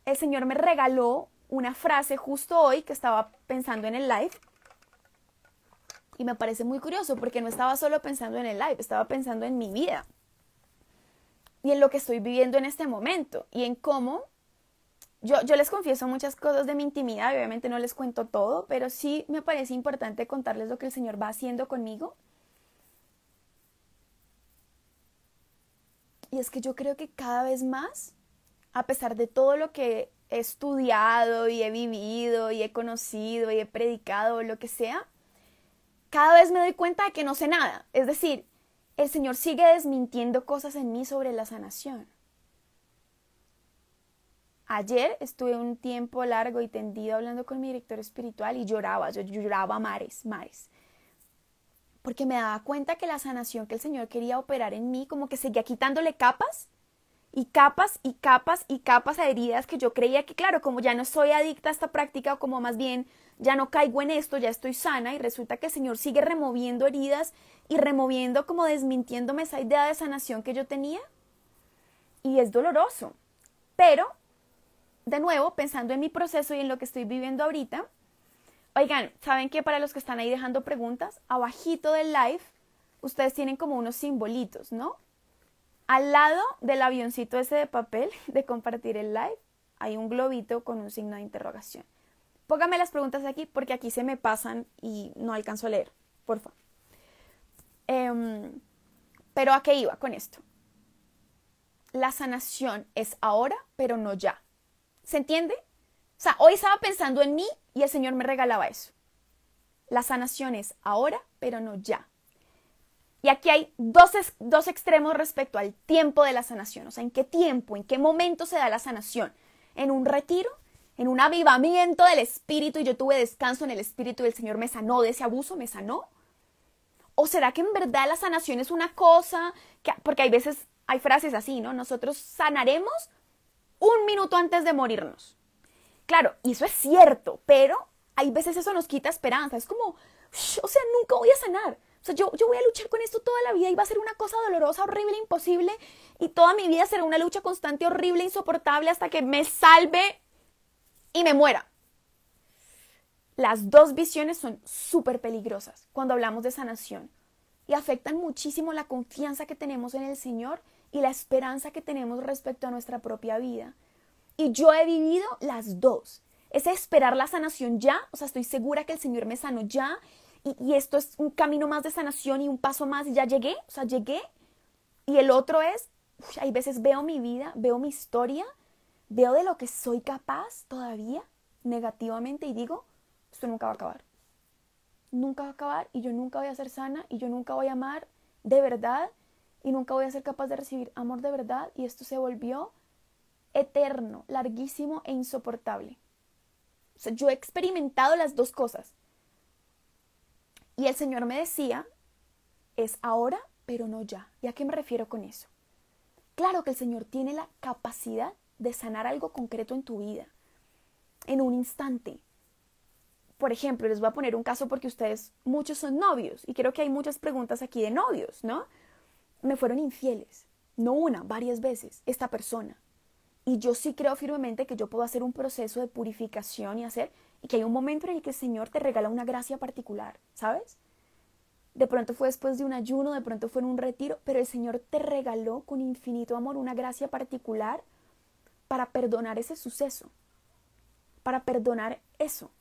El Señor me regaló una frase justo hoy que estaba pensando en el live. Y me parece muy curioso porque no estaba solo pensando en el live, estaba pensando en mi vida. Y en lo que estoy viviendo en este momento. Y en cómo, yo les confieso muchas cosas de mi intimidad, obviamente no les cuento todo, pero sí me parece importante contarles lo que el Señor va haciendo conmigo. Y es que yo creo que cada vez más, a pesar de todo lo que he estudiado y he vivido y he conocido y he predicado o lo que sea, cada vez me doy cuenta de que no sé nada. Es decir, el Señor sigue desmintiendo cosas en mí sobre la sanación. Ayer estuve un tiempo largo y tendido hablando con mi director espiritual y lloraba, yo lloraba mares. Porque me daba cuenta que la sanación que el Señor quería operar en mí, como que seguía quitándole capas y capas y capas y capas a heridas que yo creía que, claro, como ya no soy adicta a esta práctica o como más bien ya no caigo en esto, ya estoy sana, y resulta que el Señor sigue removiendo heridas y removiendo, como desmintiéndome esa idea de sanación que yo tenía. Y es doloroso. Pero, de nuevo, pensando en mi proceso y en lo que estoy viviendo ahorita, oigan, ¿saben qué? Para los que están ahí dejando preguntas, abajito del live, ustedes tienen como unos simbolitos, ¿no? Al lado del avioncito ese de papel de compartir el live, hay un globito con un signo de interrogación. Póngame las preguntas aquí porque aquí se me pasan y no alcanzo a leer, porfa. Pero ¿a qué iba con esto? La sanación es ahora, pero no ya. ¿Se entiende? O sea, hoy estaba pensando en mí y el Señor me regalaba eso. La sanación es ahora, pero no ya. Y aquí hay dos extremos respecto al tiempo de la sanación. O sea, ¿en qué tiempo, en qué momento se da la sanación? ¿En un retiro? ¿En un avivamiento del espíritu y yo tuve descanso en el espíritu y el Señor me sanó de ese abuso, me sanó? ¿O será que en verdad la sanación es una cosa? Porque hay veces, hay frases así, ¿no? Nosotros sanaremos 1 minuto antes de morirnos. Claro, y eso es cierto, pero hay veces eso nos quita esperanza. Es como, o sea, nunca voy a sanar. O sea, yo voy a luchar con esto toda la vida y va a ser una cosa dolorosa, horrible, imposible. Y toda mi vida será una lucha constante, horrible, insoportable hasta que me salve y me muera. Las dos visiones son súper peligrosas cuando hablamos de sanación y afectan muchísimo la confianza que tenemos en el Señor y la esperanza que tenemos respecto a nuestra propia vida. Y yo he vivido las dos. Ese esperar la sanación ya, o sea, estoy segura que el Señor me sanó ya y esto es un camino más de sanación y un paso más y ya llegué, o sea, llegué. Y el otro es, hay veces veo mi vida, veo mi historia, veo de lo que soy capaz todavía negativamente y digo, esto nunca va a acabar. Nunca va a acabar y yo nunca voy a ser sana y yo nunca voy a amar de verdad y nunca voy a ser capaz de recibir amor de verdad y esto se volvió eterno, larguísimo e insoportable. O sea, yo he experimentado las dos cosas. Y el Señor me decía, es ahora, pero no ya. ¿Y a qué me refiero con eso? Claro que el Señor tiene la capacidad de sanar algo concreto en tu vida, en un instante. Por ejemplo, les voy a poner un caso porque ustedes, muchos son novios, y creo que hay muchas preguntas aquí de novios, ¿no? Me fueron infieles, no una, varias veces, esta persona. Y yo sí creo firmemente que yo puedo hacer un proceso de purificación y que hay un momento en el que el Señor te regala una gracia particular, ¿sabes? De pronto fue después de un ayuno, de pronto fue en un retiro, pero el Señor te regaló con infinito amor una gracia particular para perdonar ese suceso, para perdonar eso.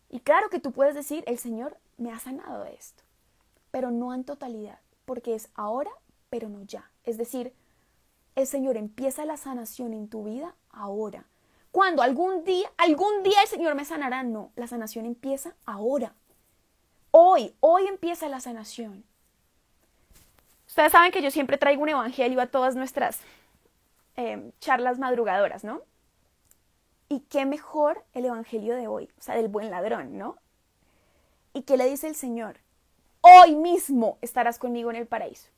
Y claro que tú puedes decir, el Señor me ha sanado de esto, pero no en totalidad, porque es ahora, pero no ya. Es decir, el Señor empieza la sanación en tu vida ahora. Cuando algún día el Señor me sanará, no, la sanación empieza ahora. Hoy empieza la sanación. Ustedes saben que yo siempre traigo un evangelio a todas nuestras charlas madrugadoras, ¿no? Y qué mejor el evangelio de hoy, o sea, del buen ladrón, ¿no? ¿Y qué le dice el Señor? Hoy mismo estarás conmigo en el paraíso.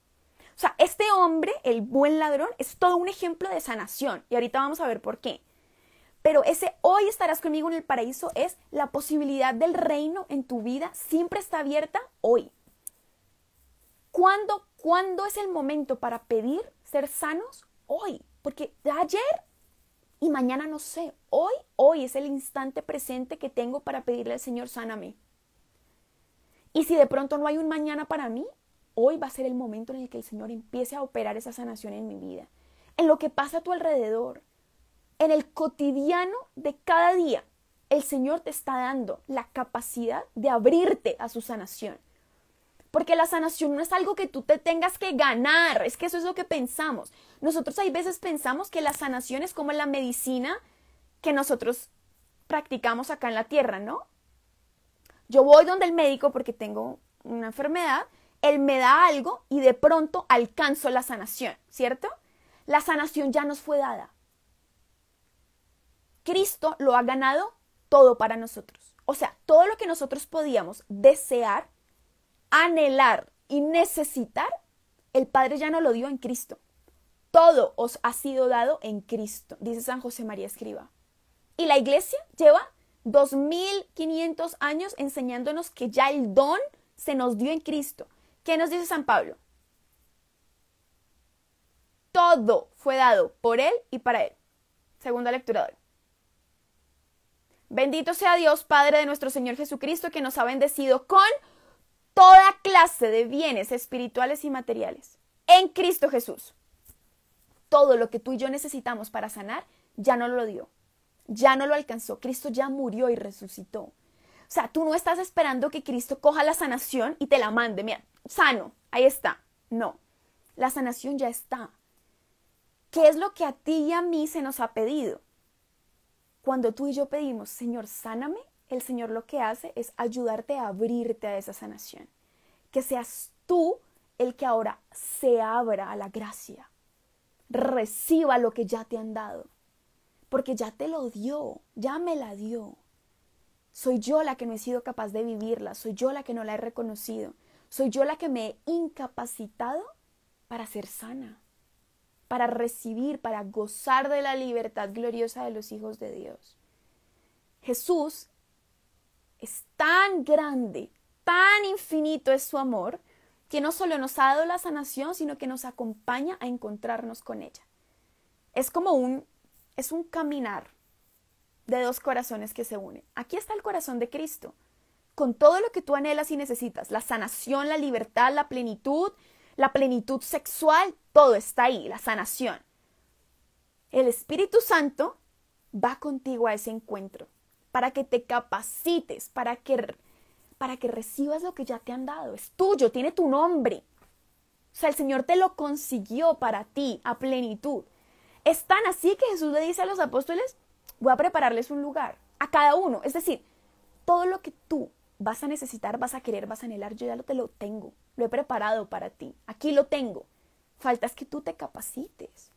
O sea, este hombre, el buen ladrón, es todo un ejemplo de sanación. Y ahorita vamos a ver por qué. Pero ese hoy estarás conmigo en el paraíso es la posibilidad del reino en tu vida. Siempre está abierta hoy. ¿Cuándo es el momento para pedir ser sanos? Hoy. Porque ayer y mañana no sé. Hoy es el instante presente que tengo para pedirle al Señor, sáname. Y si de pronto no hay un mañana para mí, hoy va a ser el momento en el que el Señor empiece a operar esa sanación en mi vida. En lo que pasa a tu alrededor. En el cotidiano de cada día. El Señor te está dando la capacidad de abrirte a su sanación. Porque la sanación no es algo que tú te tengas que ganar. Es que eso es lo que pensamos. Nosotros hay veces pensamos que la sanación es como la medicina que nosotros practicamos acá en la tierra, ¿no? Yo voy donde el médico porque tengo una enfermedad, él me da algo y de pronto alcanzo la sanación, ¿cierto? La sanación ya nos fue dada. Cristo lo ha ganado todo para nosotros. O sea, todo lo que nosotros podíamos desear, anhelar y necesitar, el Padre ya nos lo dio en Cristo. Todo os ha sido dado en Cristo, dice San José María Escrivá. Y la Iglesia lleva 2500 años enseñándonos que ya el don se nos dio en Cristo. ¿Qué nos dice San Pablo? Todo fue dado por Él y para Él. Segunda lectura de hoy. Bendito sea Dios, Padre de nuestro Señor Jesucristo, que nos ha bendecido con toda clase de bienes espirituales y materiales en Cristo Jesús. Todo lo que tú y yo necesitamos para sanar, ya no lo dio. Ya no lo alcanzó. Cristo ya murió y resucitó. O sea, tú no estás esperando que Cristo coja la sanación y te la mande. Mira, sano, ahí está. No, la sanación ya está. ¿Qué es lo que a ti y a mí se nos ha pedido? Cuando tú y yo pedimos, Señor, sáname, el Señor lo que hace es ayudarte a abrirte a esa sanación. Que seas tú el que ahora se abra a la gracia. Reciba lo que ya te han dado. Porque ya te lo dio, ya me la dio. Soy yo la que no he sido capaz de vivirla, soy yo la que no la he reconocido, soy yo la que me he incapacitado para ser sana, para recibir, para gozar de la libertad gloriosa de los hijos de Dios. Jesús es tan grande, tan infinito es su amor, que no solo nos ha dado la sanación, sino que nos acompaña a encontrarnos con ella. Es un caminar de dos corazones que se unen. Aquí está el corazón de Cristo, con todo lo que tú anhelas y necesitas, la sanación, la libertad, la plenitud sexual, todo está ahí, la sanación. El Espíritu Santo va contigo a ese encuentro, para que te capacites, para que recibas lo que ya te han dado. Es tuyo, tiene tu nombre. O sea, el Señor te lo consiguió para ti, a plenitud. Es tan así que Jesús le dice a los apóstoles, voy a prepararles un lugar, a cada uno. Es decir, todo lo que tú vas a necesitar, vas a querer, vas a anhelar, yo ya te lo tengo. Lo he preparado para ti. Aquí lo tengo. Falta es que tú te capacites.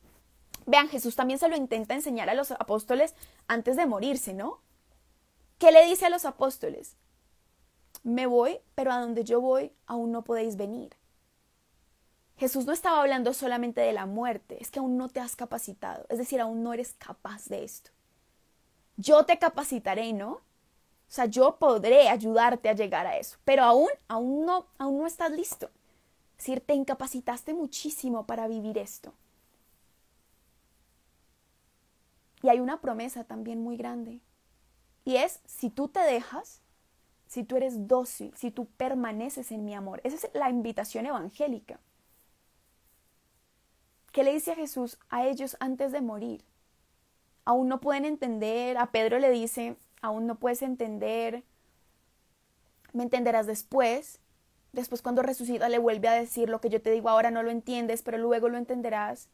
Vean, Jesús también se lo intenta enseñar a los apóstoles antes de morirse, ¿no? ¿Qué le dice a los apóstoles? Me voy, pero a donde yo voy aún no podéis venir. Jesús no estaba hablando solamente de la muerte, es que aún no te has capacitado, es decir, aún no eres capaz de esto. Yo te capacitaré, ¿no? O sea, yo podré ayudarte a llegar a eso, pero aún no estás listo. Es decir, te incapacitaste muchísimo para vivir esto. Y hay una promesa también muy grande. Y es, si tú te dejas, si tú eres dócil, si tú permaneces en mi amor. Esa es la invitación evangélica. ¿Qué le dice a Jesús a ellos antes de morir? Aún no pueden entender. A Pedro le dice, aún no puedes entender. Me entenderás después. Después cuando resucita le vuelve a decir, lo que yo te digo ahora no lo entiendes, pero luego lo entenderás.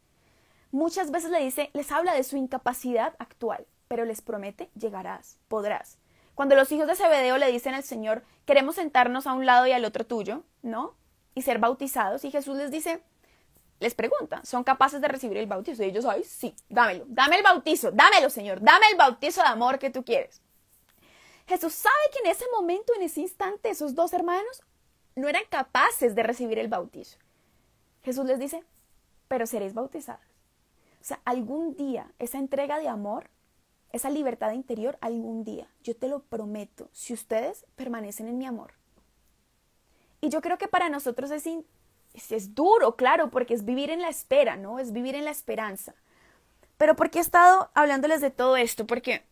Muchas veces les habla de su incapacidad actual, pero les promete, llegarás, podrás. Cuando los hijos de Zebedeo le dicen al Señor, queremos sentarnos a un lado y al otro tuyo, ¿no? Y ser bautizados, y Jesús les dice, les pregunta, ¿son capaces de recibir el bautizo? Y ellos, ay, sí, dámelo, dame el bautizo, dámelo, Señor, dame el bautizo de amor que tú quieres. Jesús sabe que en ese momento, en ese instante, esos dos hermanos no eran capaces de recibir el bautizo. Jesús les dice, pero seréis bautizados. O sea, algún día esa entrega de amor, esa libertad interior, algún día, yo te lo prometo, si ustedes permanecen en mi amor. Y yo creo que para nosotros es duro, claro, porque es vivir en la espera, ¿no? Es vivir en la esperanza. Pero ¿por qué he estado hablándoles de todo esto? Porque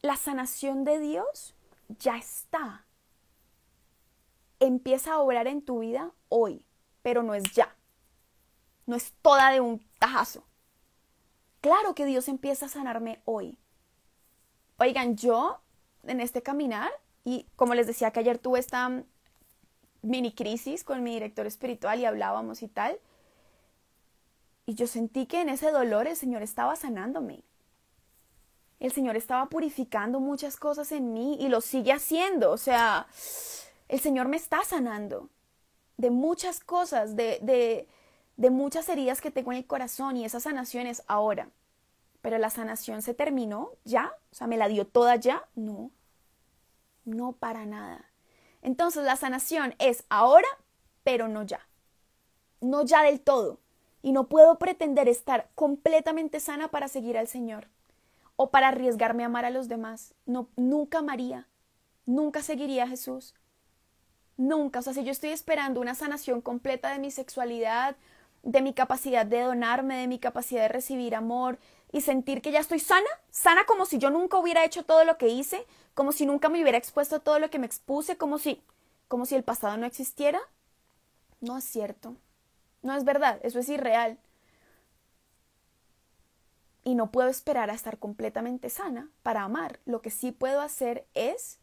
la sanación de Dios ya está. Empieza a obrar en tu vida hoy, pero no es ya. No es toda de un tajazo. Claro que Dios empieza a sanarme hoy. Oigan, yo en este caminar, y como les decía que ayer tuve esta mini crisis con mi director espiritual y hablábamos y tal, y yo sentí que en ese dolor el Señor estaba sanándome. El Señor estaba purificando muchas cosas en mí y lo sigue haciendo. O sea, el Señor me está sanando de muchas cosas, de muchas heridas que tengo en el corazón, y esa sanación es ahora. Pero la sanación se terminó ya, o sea, ¿me la dio toda ya? No, no para nada. Entonces la sanación es ahora, pero no ya. No ya del todo. Y no puedo pretender estar completamente sana para seguir al Señor o para arriesgarme a amar a los demás. No, nunca amaría, nunca seguiría a Jesús. Nunca. O sea, si yo estoy esperando una sanación completa de mi sexualidad, de mi capacidad de donarme, de mi capacidad de recibir amor y sentir que ya estoy sana, sana como si yo nunca hubiera hecho todo lo que hice, como si nunca me hubiera expuesto a todo lo que me expuse, como si el pasado no existiera, no es cierto. No es verdad, eso es irreal. Y no puedo esperar a estar completamente sana para amar. Lo que sí puedo hacer es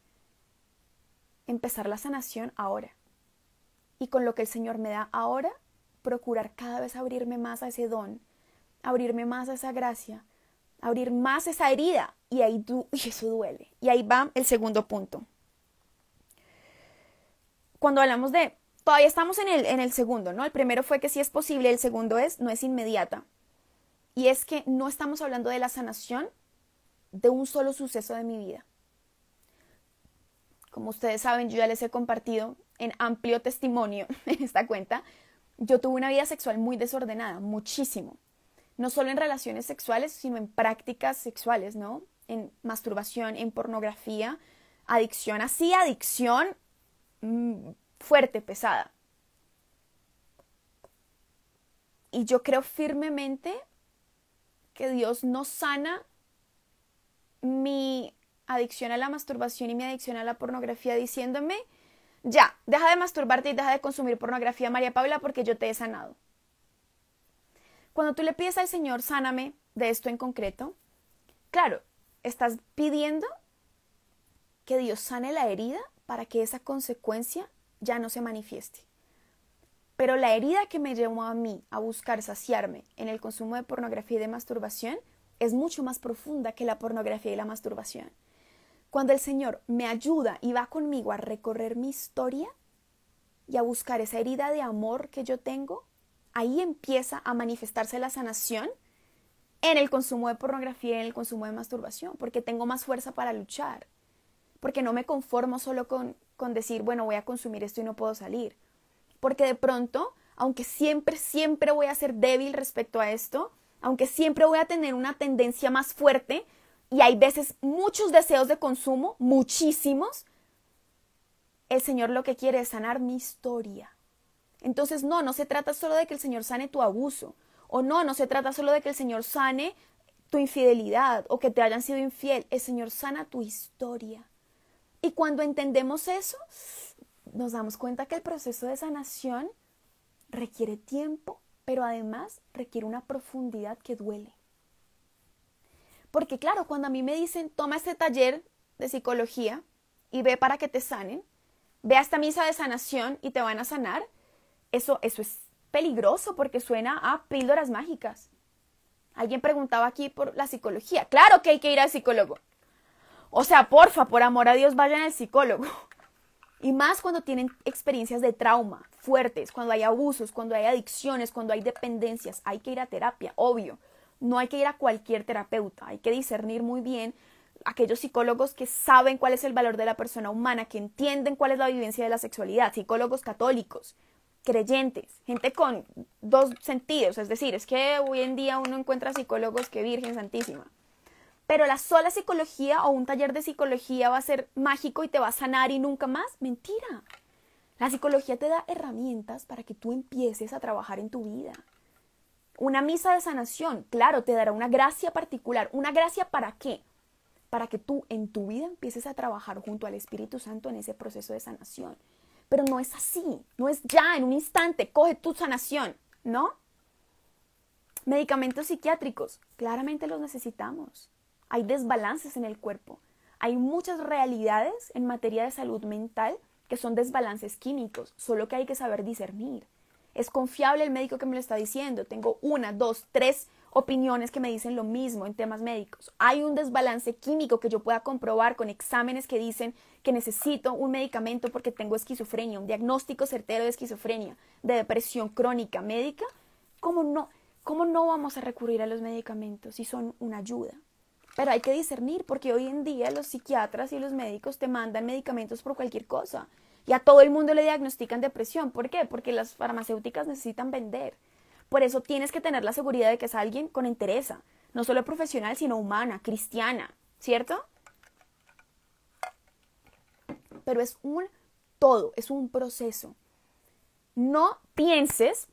empezar la sanación ahora. Y con lo que el Señor me da ahora, procurar cada vez abrirme más a ese don, abrirme más a esa gracia, abrir más esa herida. Y eso duele. Y ahí va el segundo punto. Cuando hablamos de, todavía estamos en el segundo, ¿no? El primero fue que sí es posible, el segundo no es inmediata. Y es que no estamos hablando de la sanación de un solo suceso de mi vida. Como ustedes saben, yo ya les he compartido en amplio testimonio en esta cuenta, yo tuve una vida sexual muy desordenada, muchísimo. No solo en relaciones sexuales, sino en prácticas sexuales, ¿no? En masturbación, en pornografía, adicción, así adicción fuerte, pesada. Y yo creo firmemente que Dios no sana mi adicción a la masturbación y mi adicción a la pornografía diciéndome, ya, deja de masturbarte y deja de consumir pornografía, María Paula, porque yo te he sanado. Cuando tú le pides al Señor, sáname de esto en concreto, claro, estás pidiendo que Dios sane la herida para que esa consecuencia ya no se manifieste. Pero la herida que me llevó a mí a buscar saciarme en el consumo de pornografía y de masturbación es mucho más profunda que la pornografía y la masturbación. Cuando el Señor me ayuda y va conmigo a recorrer mi historia y a buscar esa herida de amor que yo tengo, ahí empieza a manifestarse la sanación en el consumo de pornografía y en el consumo de masturbación, porque tengo más fuerza para luchar, porque no me conformo solo con decir, bueno, voy a consumir esto y no puedo salir. Porque de pronto, aunque siempre voy a ser débil respecto a esto, aunque siempre voy a tener una tendencia más fuerte, y hay veces muchos deseos de consumo, muchísimos, el Señor lo que quiere es sanar mi historia. Entonces no se trata solo de que el Señor sane tu abuso, O no, no se trata solo de que el Señor sane tu infidelidad o que te hayan sido infiel. El Señor sana tu historia. Y cuando entendemos eso, nos damos cuenta que el proceso de sanación requiere tiempo, pero además requiere una profundidad que duele. Porque claro, cuando a mí me dicen, toma este taller de psicología y ve para que te sanen, ve a esta misa de sanación y te van a sanar, eso es peligroso porque suena a píldoras mágicas. Alguien preguntaba aquí por la psicología. Claro que hay que ir al psicólogo. O sea, porfa, por amor a Dios, vayan al psicólogo. Y más cuando tienen experiencias de trauma fuertes, cuando hay abusos, cuando hay adicciones, cuando hay dependencias. Hay que ir a terapia, obvio. No hay que ir a cualquier terapeuta. Hay que discernir muy bien aquellos psicólogos que saben cuál es el valor de la persona humana, que entienden cuál es la vivencia de la sexualidad. Psicólogos católicos, creyentes, gente con dos sentidos. Es decir, es que hoy en día uno encuentra psicólogos que Virgen Santísima. Pero la sola psicología o un taller de psicología va a ser mágico y te va a sanar y nunca más. Mentira. La psicología te da herramientas para que tú empieces a trabajar en tu vida. Una misa de sanación, claro, te dará una gracia particular. ¿Una gracia para qué? Para que tú en tu vida empieces a trabajar junto al Espíritu Santo en ese proceso de sanación. Pero no es así, no es ya, en un instante, coge tu sanación, ¿no? Medicamentos psiquiátricos, claramente los necesitamos. Hay desbalances en el cuerpo. Hay muchas realidades en materia de salud mental que son desbalances químicos, solo que hay que saber discernir. ¿Es confiable el médico que me lo está diciendo? Tengo 1, 2, 3 opiniones que me dicen lo mismo en temas médicos. Hay un desbalance químico que yo pueda comprobar con exámenes que dicen que necesito un medicamento porque tengo esquizofrenia, un diagnóstico certero de esquizofrenia, de depresión crónica médica. ¿Cómo no vamos a recurrir a los medicamentos si son una ayuda? Pero hay que discernir porque hoy en día los psiquiatras y los médicos te mandan medicamentos por cualquier cosa. Y a todo el mundo le diagnostican depresión. ¿Por qué? Porque las farmacéuticas necesitan vender. Por eso tienes que tener la seguridad de que es alguien con entereza. No solo profesional, sino humana, cristiana. ¿Cierto? Pero es un todo, es un proceso. No pienses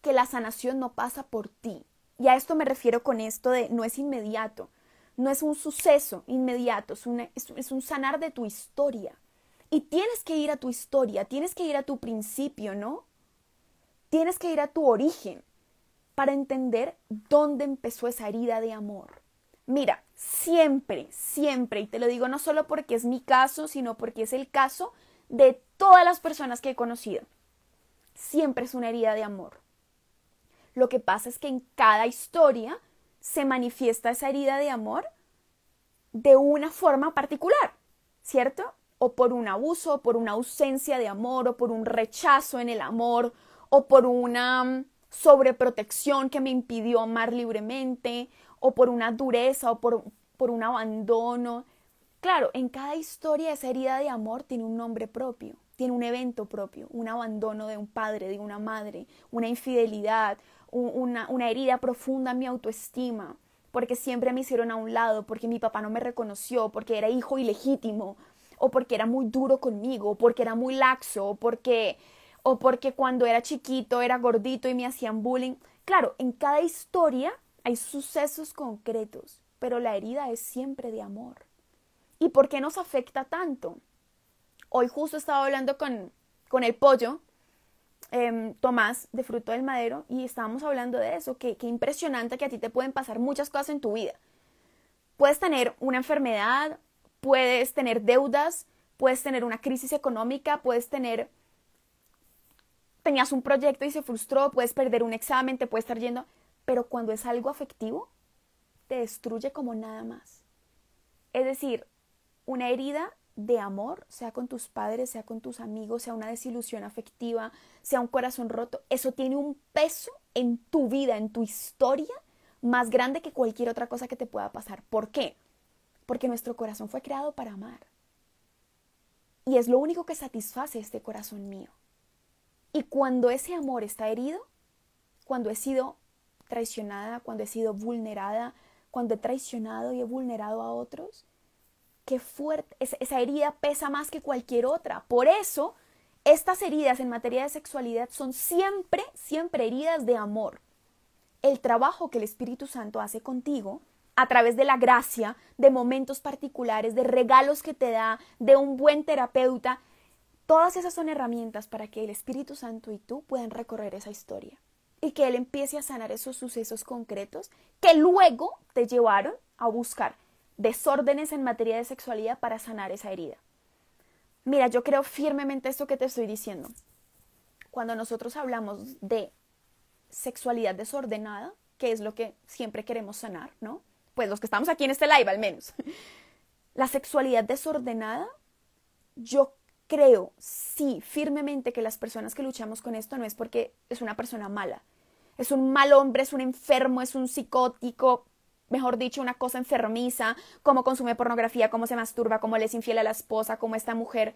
que la sanación no pasa por ti. Y a esto me refiero con esto de no es inmediato. No es un suceso inmediato, es un sanar de tu historia. Y tienes que ir a tu historia, tienes que ir a tu principio, ¿no? Tienes que ir a tu origen para entender dónde empezó esa herida de amor. Mira, siempre, y te lo digo no solo porque es mi caso, sino porque es el caso de todas las personas que he conocido. Siempre es una herida de amor. Lo que pasa es que en cada historia se manifiesta esa herida de amor de una forma particular, ¿cierto? O por un abuso, o por una ausencia de amor, o por un rechazo en el amor, o por una sobreprotección que me impidió amar libremente, o por una dureza, o por un abandono. Claro, en cada historia esa herida de amor tiene un nombre propio, tiene un evento propio, un abandono de un padre, de una madre, una infidelidad, una herida profunda en mi autoestima, porque siempre me hicieron a un lado, porque mi papá no me reconoció, porque era hijo ilegítimo, o porque era muy duro conmigo, o porque era muy laxo, o porque cuando era chiquito era gordito y me hacían bullying. Claro, en cada historia hay sucesos concretos, pero la herida es siempre de amor. ¿Y por qué nos afecta tanto? Hoy justo estaba hablando con el pollo, Tomás, de Fruto del Madero, y estábamos hablando de eso, que impresionante que a ti te pueden pasar muchas cosas en tu vida. Puedes tener una enfermedad, puedes tener deudas, puedes tener una crisis económica, tenías un proyecto y se frustró, puedes perder un examen, te puede estar yendo, pero cuando es algo afectivo, te destruye como nada más. Es decir, una herida de amor, sea con tus padres, sea con tus amigos, sea una desilusión afectiva, sea un corazón roto, eso tiene un peso en tu vida, en tu historia, más grande que cualquier otra cosa que te pueda pasar. ¿Por qué? Porque nuestro corazón fue creado para amar. Y es lo único que satisface este corazón mío. Y cuando ese amor está herido, cuando he sido traicionada, cuando he sido vulnerada, cuando he traicionado y he vulnerado a otros, qué fuerte, esa herida pesa más que cualquier otra. Por eso, estas heridas en materia de sexualidad son siempre heridas de amor. el trabajo que el Espíritu Santo hace contigo a través de la gracia, de momentos particulares, de regalos que te da, de un buen terapeuta. Todas esas son herramientas para que el Espíritu Santo y tú puedan recorrer esa historia y que Él empiece a sanar esos sucesos concretos que luego te llevaron a buscar desórdenes en materia de sexualidad para sanar esa herida. Mira, yo creo firmemente esto que te estoy diciendo. Cuando nosotros hablamos de sexualidad desordenada, que es lo que siempre queremos sanar, ¿no? Pues los que estamos aquí en este live al menos. La sexualidad desordenada, yo creo, sí, firmemente que las personas que luchamos con esto no es porque es una persona mala. Es un mal hombre, es un enfermo, es un psicótico, mejor dicho, una cosa enfermiza, cómo consume pornografía, cómo se masturba, cómo le es infiel a la esposa, cómo esta mujer.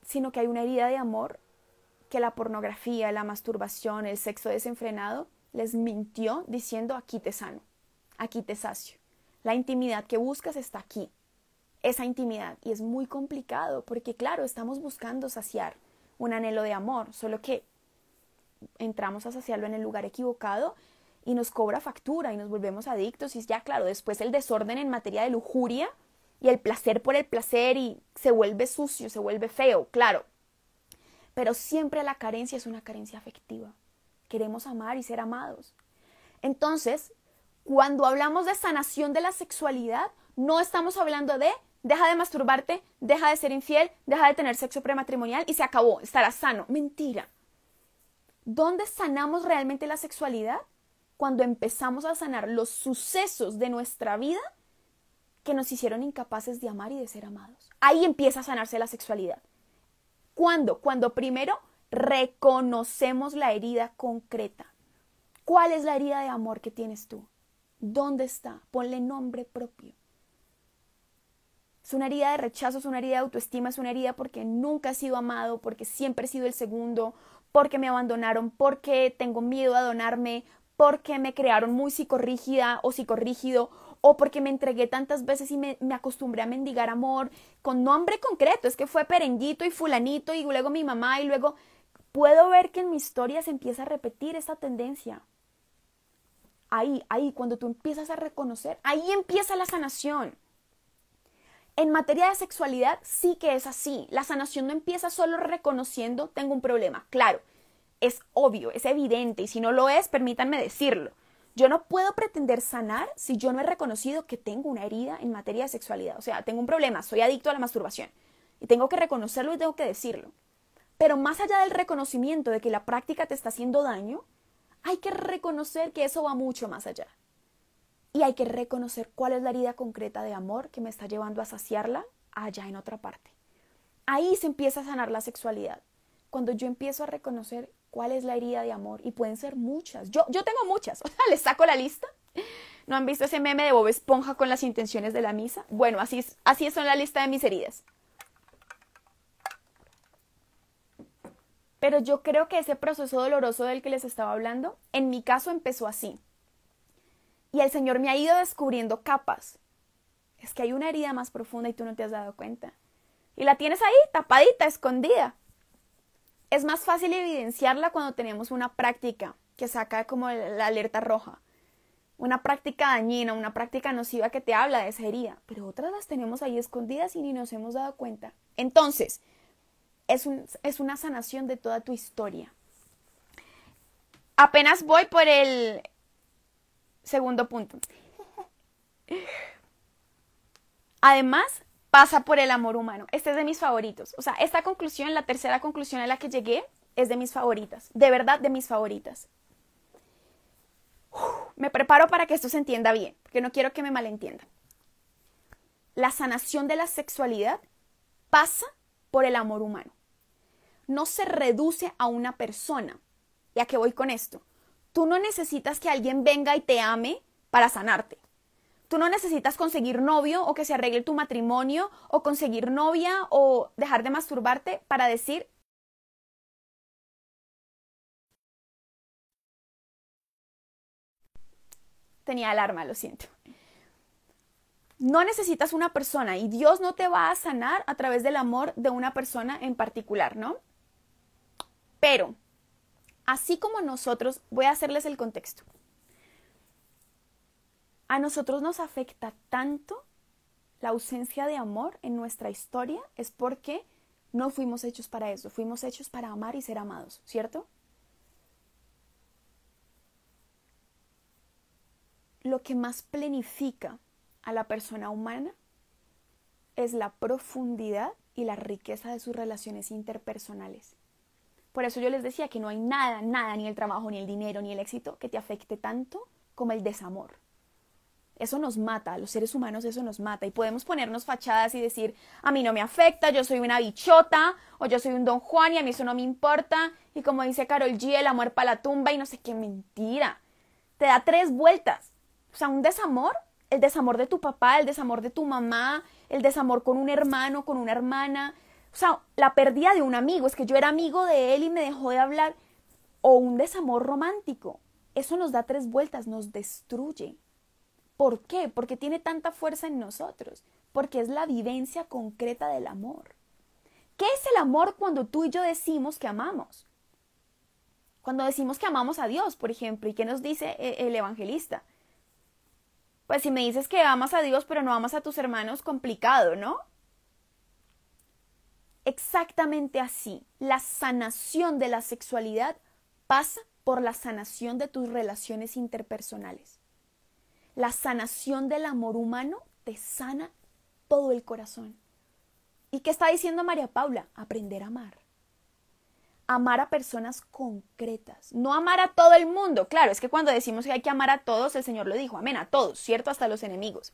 Sino que hay una herida de amor que la pornografía, la masturbación, el sexo desenfrenado les mintió diciendo aquí te sano, aquí te sacio. La intimidad que buscas está aquí, esa intimidad. Y es muy complicado porque claro, estamos buscando saciar un anhelo de amor, solo que entramos a saciarlo en el lugar equivocado y nos cobra factura y nos volvemos adictos y ya claro, después el desorden en materia de lujuria y el placer por el placer y se vuelve sucio, se vuelve feo, claro. Pero siempre la carencia es una carencia afectiva. Queremos amar y ser amados. Entonces, cuando hablamos de sanación de la sexualidad, no estamos hablando de deja de masturbarte, deja de ser infiel, deja de tener sexo prematrimonial y se acabó, estarás sano. Mentira. ¿Dónde sanamos realmente la sexualidad? Cuando empezamos a sanar los sucesos de nuestra vida que nos hicieron incapaces de amar y de ser amados. Ahí empieza a sanarse la sexualidad. ¿Cuándo? Cuando primero reconocemos la herida concreta. ¿Cuál es la herida de amor que tienes tú? ¿Dónde está? Ponle nombre propio. Es una herida de rechazo, es una herida de autoestima, es una herida porque nunca he sido amado, porque siempre he sido el segundo, porque me abandonaron, porque tengo miedo a donarme, porque me crearon muy psicorrígida o psicorrígido, o porque me entregué tantas veces y me acostumbré a mendigar amor con nombre concreto. Es que fue Perenguito y fulanito y luego mi mamá y luego puedo ver que en mi historia se empieza a repetir esta tendencia. Ahí, cuando tú empiezas a reconocer, ahí empieza la sanación. En materia de sexualidad sí que es así. La sanación no empieza solo reconociendo tengo un problema. Claro, es obvio, es evidente y si no lo es, permítanme decirlo. Yo no puedo pretender sanar si yo no he reconocido que tengo una herida en materia de sexualidad. O sea, tengo un problema, soy adicto a la masturbación y tengo que reconocerlo y tengo que decirlo. Pero más allá del reconocimiento de que la práctica te está haciendo daño, hay que reconocer que eso va mucho más allá. Y hay que reconocer cuál es la herida concreta de amor que me está llevando a saciarla allá en otra parte. Ahí se empieza a sanar la sexualidad. Cuando yo empiezo a reconocer cuál es la herida de amor, y pueden ser muchas. Yo tengo muchas, o sea, les saco la lista. ¿No han visto ese meme de Bob Esponja con las intenciones de la misa? Bueno, así son la lista de mis heridas. Pero yo creo que ese proceso doloroso del que les estaba hablando, en mi caso empezó así. Y el Señor me ha ido descubriendo capas. Es que hay una herida más profunda y tú no te has dado cuenta. Y la tienes ahí, tapadita, escondida. Es más fácil evidenciarla cuando tenemos una práctica que saca como la alerta roja. Una práctica dañina, una práctica nociva que te habla de esa herida. Pero otras las tenemos ahí escondidas y ni nos hemos dado cuenta. Entonces, es una sanación de toda tu historia. Apenas voy por el segundo punto. Además, pasa por el amor humano. Este es de mis favoritos. O sea, esta conclusión, la tercera conclusión a la que llegué, es de mis favoritas. De verdad, de mis favoritas. Me preparo para que esto se entienda bien, porque no quiero que me malentiendan. La sanación de la sexualidad pasa por el amor humano. No se reduce a una persona. ¿Y a qué voy con esto? Tú no necesitas que alguien venga y te ame para sanarte. Tú no necesitas conseguir novio o que se arregle tu matrimonio o conseguir novia o dejar de masturbarte para decir tenía alarma, lo siento. No necesitas una persona y Dios no te va a sanar a través del amor de una persona en particular, ¿no? Pero Así como nosotros, voy a hacerles el contexto. A nosotros nos afecta tanto la ausencia de amor en nuestra historia, es porque no fuimos hechos para eso, fuimos hechos para amar y ser amados, ¿cierto? Lo que más planifica a la persona humana es la profundidad y la riqueza de sus relaciones interpersonales. Por eso yo les decía que no hay nada, ni el trabajo, ni el dinero, ni el éxito que te afecte tanto como el desamor. Eso nos mata, a los seres humanos eso nos mata. Y podemos ponernos fachadas y decir, a mí no me afecta, yo soy una bichota, o yo soy un Don Juan y a mí eso no me importa. Y como dice Karol G, el amor para la tumba y no sé qué, mentira. Te da 3 vueltas. O sea, un desamor, el desamor de tu papá, el desamor de tu mamá, el desamor con un hermano, con una hermana. O sea, la pérdida de un amigo, es que yo era amigo de él y me dejó de hablar. O un desamor romántico. Eso nos da 3 vueltas, nos destruye. ¿Por qué? Porque tiene tanta fuerza en nosotros. Porque es la vivencia concreta del amor. ¿Qué es el amor cuando tú y yo decimos que amamos? Cuando decimos que amamos a Dios, por ejemplo, ¿y qué nos dice el evangelista? Pues si me dices que amas a Dios pero no amas a tus hermanos, complicado, ¿no? Exactamente así. La sanación de la sexualidad pasa por la sanación de tus relaciones interpersonales. La sanación del amor humano te sana todo el corazón. ¿Y qué está diciendo María Paula? Aprender a amar. Amar a personas concretas. No amar a todo el mundo. Claro, es que cuando decimos que hay que amar a todos, el Señor lo dijo, amén, a todos, ¿cierto? Hasta los enemigos.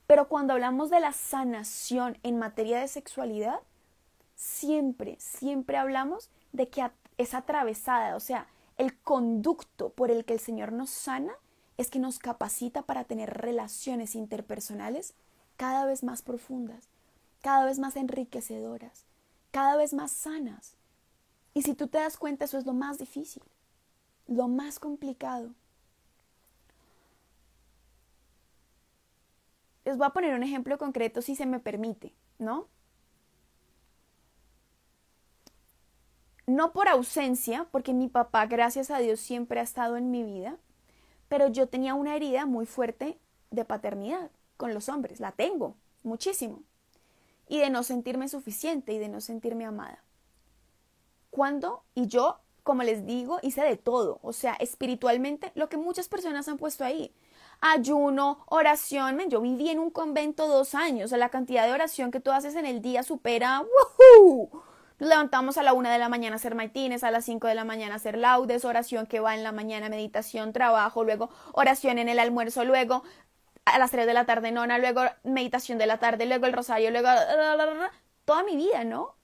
Pero cuando hablamos de la sanación en materia de sexualidad, siempre hablamos de que es atravesada, o sea, el conducto por el que el Señor nos sana es que nos capacita para tener relaciones interpersonales cada vez más profundas, cada vez más enriquecedoras, cada vez más sanas. Y si tú te das cuenta, eso es lo más difícil, lo más complicado. Les voy a poner un ejemplo concreto si se me permite, ¿no? No por ausencia, porque mi papá, gracias a Dios, siempre ha estado en mi vida, pero yo tenía una herida muy fuerte de paternidad con los hombres, la tengo muchísimo, y de no sentirme suficiente y de no sentirme amada. Cuando, y yo, como les digo, hice de todo, o sea, espiritualmente, lo que muchas personas han puesto ahí, ayuno, oración, yo viví en un convento 2 años, o sea, la cantidad de oración que tú haces en el día supera, ¡woohoo! Nos levantamos a la 1 de la mañana a hacer maitines, a las 5 de la mañana a hacer laudes, oración que va en la mañana, meditación, trabajo, luego oración en el almuerzo, luego a las 3 de la tarde nona, luego meditación de la tarde, luego el rosario, luego toda mi vida, ¿no?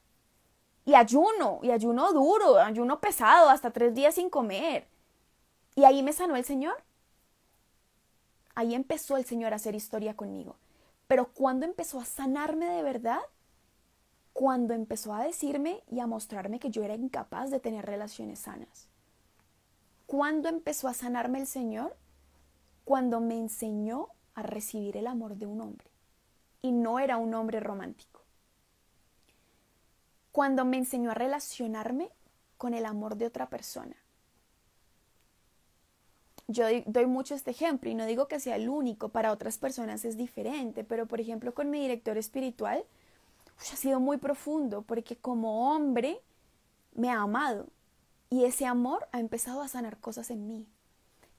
Y ayuno duro, ayuno pesado, hasta 3 días sin comer. Y ahí me sanó el Señor. Ahí empezó el Señor a hacer historia conmigo. Pero ¿cuándo empezó a sanarme de verdad? Cuando empezó a decirme y a mostrarme que yo era incapaz de tener relaciones sanas. ¿Cuándo empezó a sanarme el Señor? Cuando me enseñó a recibir el amor de un hombre. Y no era un hombre romántico. Cuando me enseñó a relacionarme con el amor de otra persona. Yo doy mucho este ejemplo y no digo que sea el único, para otras personas es diferente, pero por ejemplo con mi director espiritual, ha sido muy profundo porque como hombre me ha amado y ese amor ha empezado a sanar cosas en mí.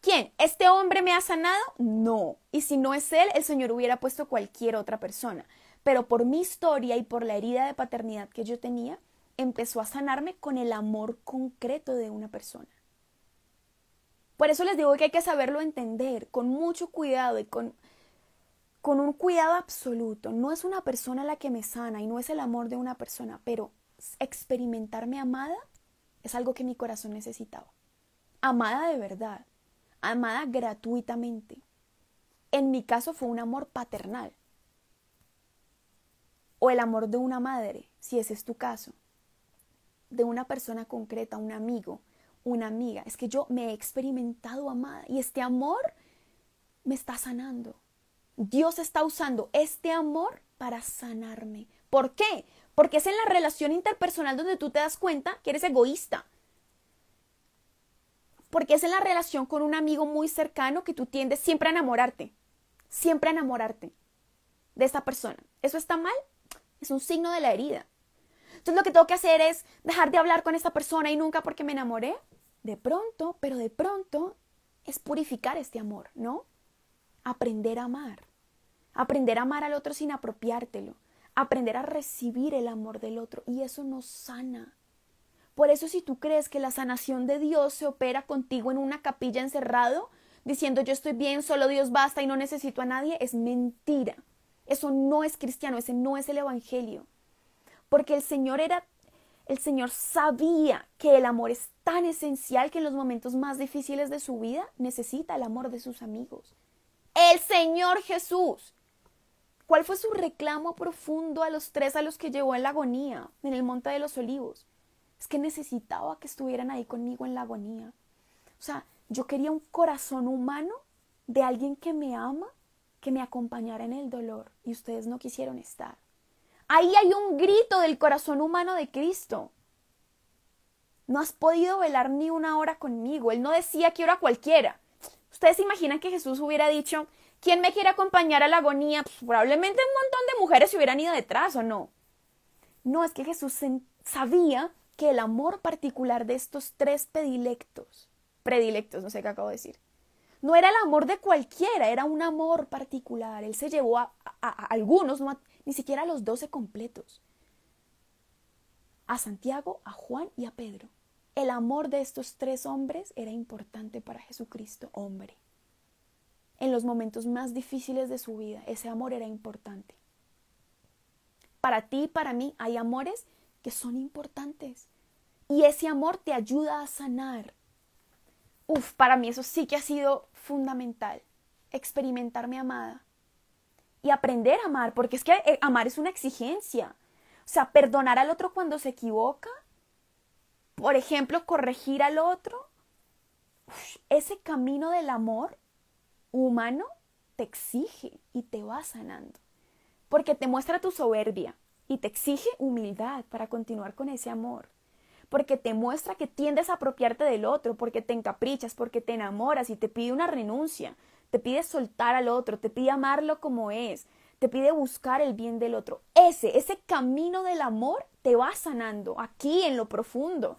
¿Quién? ¿Este hombre me ha sanado? No. Y si no es él, el Señor hubiera puesto cualquier otra persona. Pero por mi historia y por la herida de paternidad que yo tenía, empezó a sanarme con el amor concreto de una persona. Por eso les digo que hay que saberlo entender con mucho cuidado y con un cuidado absoluto. No es una persona la que me sana y no es el amor de una persona, pero experimentarme amada es algo que mi corazón necesitaba. Amada de verdad, amada gratuitamente. En mi caso fue un amor paternal. O el amor de una madre, si ese es tu caso. De una persona concreta, un amigo, una amiga. Es que yo me he experimentado amada y este amor me está sanando. Dios está usando este amor para sanarme. ¿Por qué? Porque es en la relación interpersonal donde tú te das cuenta que eres egoísta. Porque es en la relación con un amigo muy cercano que tú tiendes siempre a enamorarte de esta persona. ¿Eso está mal? Es un signo de la herida. Entonces lo que tengo que hacer es dejar de hablar con esta persona y nunca porque me enamoré. De pronto es purificar este amor, ¿no? Aprender a amar. Aprender a amar al otro sin apropiártelo. Aprender a recibir el amor del otro. Y eso nos sana. Por eso si tú crees que la sanación de Dios se opera contigo en una capilla encerrado, diciendo yo estoy bien, solo Dios basta y no necesito a nadie, es mentira. Eso no es cristiano, ese no es el evangelio. Porque el Señor sabía que el amor es tan esencial que en los momentos más difíciles de su vida necesita el amor de sus amigos. El Señor Jesús. ¿Cuál fue su reclamo profundo a los 3 a los que llevó en la agonía, en el Monte de los Olivos? Es que necesitaba que estuvieran ahí conmigo en la agonía. O sea, yo quería un corazón humano de alguien que me ama, que me acompañara en el dolor, y ustedes no quisieron estar. Ahí hay un grito del corazón humano de Cristo. No has podido velar ni una hora conmigo. Él no decía que hora cualquiera. ¿Ustedes se imaginan que Jesús hubiera dicho, ¿quién me quiere acompañar a la agonía? Pues probablemente un montón de mujeres se hubieran ido detrás, ¿o no? No, es que Jesús sabía que el amor particular de estos 3 predilectos, no sé qué acabo de decir, no era el amor de cualquiera, era un amor particular. Él se llevó a algunos, ni siquiera a los 12 completos, a Santiago, a Juan y a Pedro. El amor de estos 3 hombres era importante para Jesucristo, hombre. En los momentos más difíciles de su vida, ese amor era importante. Para ti y para mí hay amores que son importantes. Y ese amor te ayuda a sanar. Para mí eso sí que ha sido fundamental. Experimentarme amada. Y aprender a amar, porque es que amar es una exigencia. O sea, perdonar al otro cuando se equivoca. Por ejemplo, corregir al otro. Ese camino del amor humano te exige y te va sanando. Porque te muestra tu soberbia y te exige humildad para continuar con ese amor. Porque te muestra que tiendes a apropiarte del otro, porque te encaprichas, porque te enamoras y te pide una renuncia, te pide soltar al otro, te pide amarlo como es, te pide buscar el bien del otro. Ese camino del amor te va sanando aquí en lo profundo,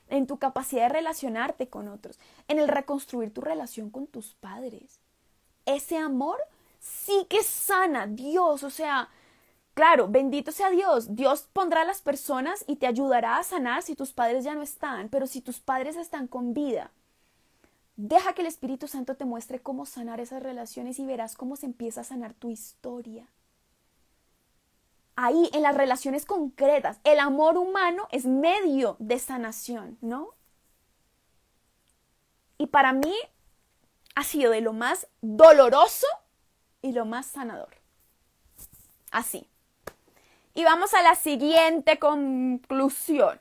en tu capacidad de relacionarte con otros, en el reconstruir tu relación con tus padres. Ese amor sí que sana, Dios, o sea, claro, bendito sea Dios. Dios pondrá a las personas y te ayudará a sanar si tus padres ya no están. Pero si tus padres están con vida, deja que el Espíritu Santo te muestre cómo sanar esas relaciones y verás cómo se empieza a sanar tu historia. Ahí, en las relaciones concretas, el amor humano es medio de sanación, ¿no? Y para mí ha sido de lo más doloroso y lo más sanador. Así. Y vamos a la siguiente conclusión,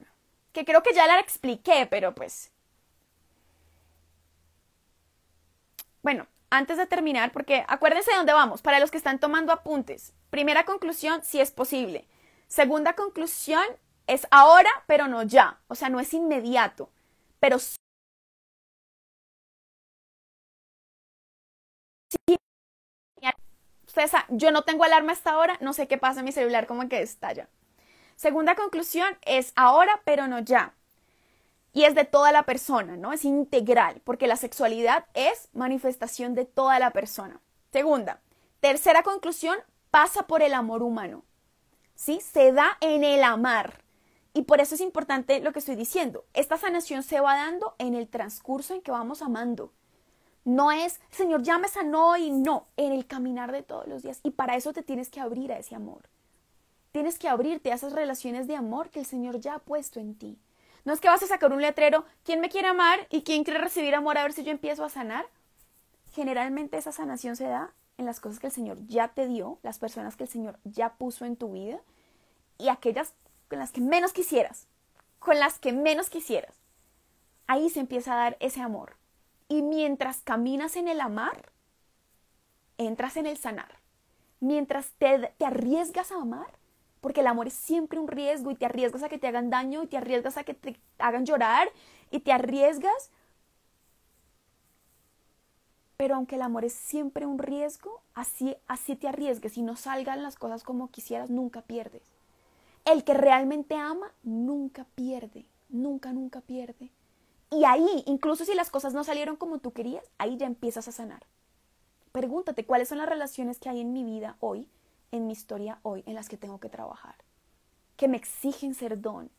que creo que ya la expliqué, pero pues... Bueno, antes de terminar, porque acuérdense de dónde vamos, para los que están tomando apuntes. Primera conclusión, sí es posible. Segunda conclusión, es ahora, pero no ya. O sea, no es inmediato, pero sí. Ustedes saben, yo no tengo alarma hasta ahora, no sé qué pasa en mi celular, como que estalla. Segunda conclusión es ahora, pero no ya. Y es de toda la persona, ¿no? Es integral, porque la sexualidad es manifestación de toda la persona. Segunda. Tercera conclusión, pasa por el amor humano. ¿Sí? Se da en el amar. Y por eso es importante lo que estoy diciendo. Esta sanación se va dando en el transcurso en que vamos amando. No es, Señor, ya me sanó y no, en el caminar de todos los días. Y para eso te tienes que abrir a ese amor. Tienes que abrirte a esas relaciones de amor que el Señor ya ha puesto en ti. No es que vas a sacar un letrero, ¿quién me quiere amar y quién quiere recibir amor a ver si yo empiezo a sanar? Generalmente esa sanación se da en las cosas que el Señor ya te dio, las personas que el Señor ya puso en tu vida y aquellas con las que menos quisieras, Ahí se empieza a dar ese amor. Y mientras caminas en el amar, entras en el sanar. Mientras te arriesgas a amar, porque el amor es siempre un riesgo y te arriesgas a que te hagan daño y te arriesgas a que te hagan llorar y te arriesgas Pero aunque el amor es siempre un riesgo, así te arriesgues y no salgan las cosas como quisieras, nunca pierdes. El que realmente ama nunca pierde, nunca pierde. Y ahí, incluso si las cosas no salieron como tú querías, ahí ya empiezas a sanar. Pregúntate cuáles son las relaciones que hay en mi vida hoy, en mi historia hoy, en las que tengo que trabajar, que me exigen ser don.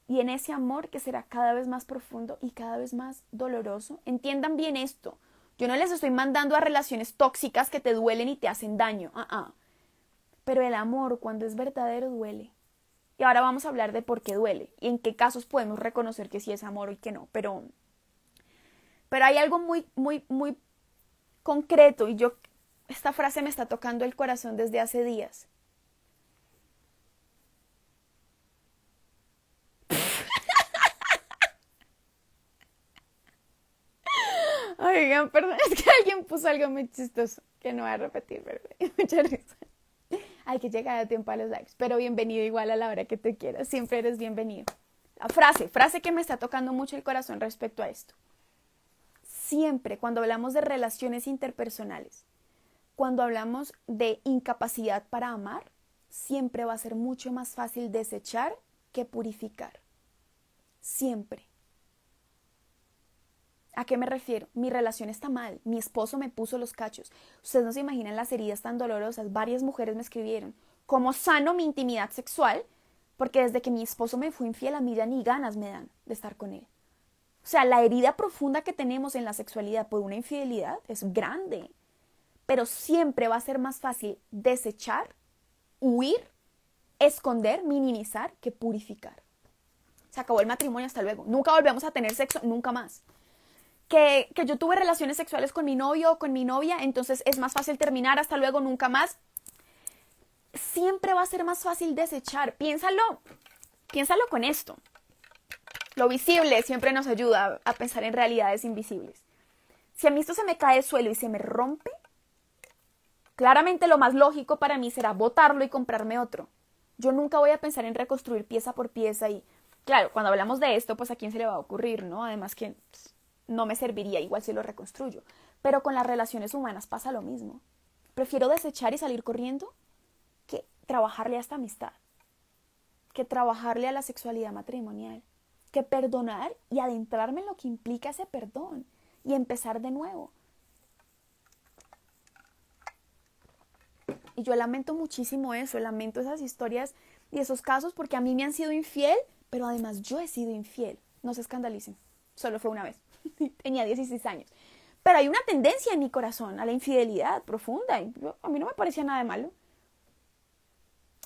Y en ese amor que será cada vez más profundo y cada vez más doloroso, entiendan bien esto. Yo no les estoy mandando a relaciones tóxicas que te duelen y te hacen daño. Pero el amor, cuando es verdadero, duele. Y ahora vamos a hablar de por qué duele y en qué casos podemos reconocer que sí es amor y que no. Pero hay algo muy concreto y esta frase me está tocando el corazón desde hace días. Oigan, perdón, es que alguien puso algo muy chistoso que no voy a repetir, pero mucha risa. Hay que llegar a tiempo a los likes, pero bienvenido igual a la hora que tú quieras, siempre eres bienvenido. La frase que me está tocando mucho el corazón respecto a esto. Siempre cuando hablamos de relaciones interpersonales, cuando hablamos de incapacidad para amar, siempre va a ser mucho más fácil desechar que purificar. Siempre. ¿A qué me refiero? Mi relación está mal, mi esposo me puso los cachos. Ustedes no se imaginan las heridas tan dolorosas. Varias mujeres me escribieron. ¿Cómo sano mi intimidad sexual? Porque desde que mi esposo me fue infiel, a mí ya ni ganas me dan de estar con él. O sea, la herida profunda que tenemos en la sexualidad por una infidelidad es grande. Pero siempre va a ser más fácil desechar, huir, esconder, minimizar que purificar. Se acabó el matrimonio, hasta luego. Nunca volvemos a tener sexo, nunca más. Que yo tuve relaciones sexuales con mi novio o con mi novia, entonces es más fácil terminar, hasta luego, nunca más. Siempre va a ser más fácil desechar. Piénsalo con esto. Lo visible siempre nos ayuda a pensar en realidades invisibles. Si a mí esto se me cae al suelo y se me rompe, claramente lo más lógico para mí será botarlo y comprarme otro. Yo nunca voy a pensar en reconstruir pieza por pieza y, claro, cuando hablamos de esto, pues a quién se le va a ocurrir, ¿no? Además que no me serviría igual si lo reconstruyo. Pero con las relaciones humanas pasa lo mismo. Prefiero desechar y salir corriendo que trabajarle a esta amistad, que trabajarle a la sexualidad matrimonial, que perdonar y adentrarme en lo que implica ese perdón y empezar de nuevo. Y yo lamento muchísimo eso, lamento esas historias y esos casos porque a mí me han sido infiel, pero además yo he sido infiel. No se escandalicen, solo fue una vez. Tenía 16 años. Pero hay una tendencia en mi corazón a la infidelidad profunda y a mí no me parecía nada de malo.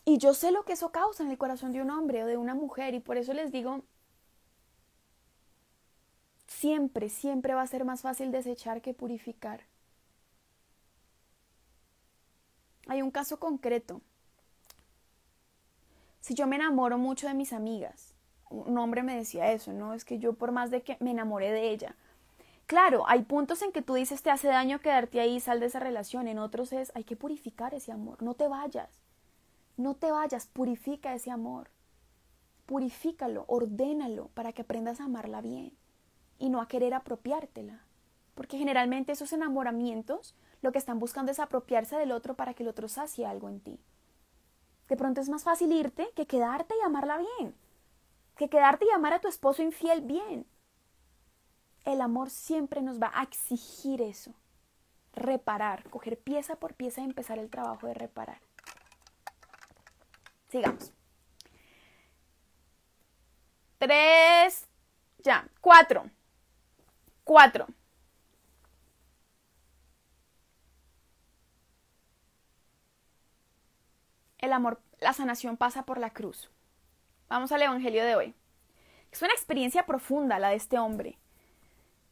Y yo sé lo que eso causa en el corazón de un hombre o de una mujer y por eso les digo, siempre va a ser más fácil desechar que purificar. Hay un caso concreto. Si yo me enamoro mucho de mis amigas, un hombre me decía eso, ¿no? Es que yo por más de que me enamoré de ella. Claro, hay puntos en que tú dices te hace daño quedarte ahí, sal de esa relación. En otros es, hay que purificar ese amor. No te vayas, purifica ese amor. Purifícalo, ordénalo para que aprendas a amarla bien y no a querer apropiártela. Porque generalmente esos enamoramientos lo que están buscando es apropiarse del otro para que el otro sacie algo en ti. De pronto es más fácil irte que quedarte y amarla bien. Que quedarte y amar a tu esposo infiel bien. El amor siempre nos va a exigir eso. Reparar, coger pieza por pieza y empezar el trabajo de reparar. Sigamos. 3, ya, 4. El amor, la sanación pasa por la cruz. Vamos al evangelio de hoy. Es una experiencia profunda la de este hombre.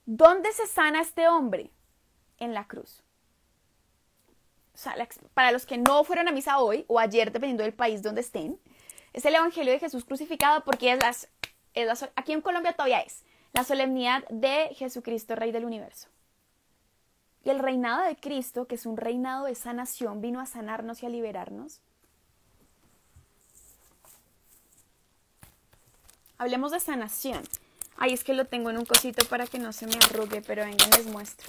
¿Dónde se sana este hombre? En la cruz. O sea, para los que no fueron a misa hoy o ayer, dependiendo del país donde estén, es el evangelio de Jesús crucificado porque aquí en Colombia todavía es la solemnidad de Jesucristo, Rey del Universo. Y el reinado de Cristo, que es un reinado de sanación, vino a sanarnos y a liberarnos. Hablemos de sanación. Ay, es que lo tengo en un cosito para que no se me arrugue, pero vengan, les muestro.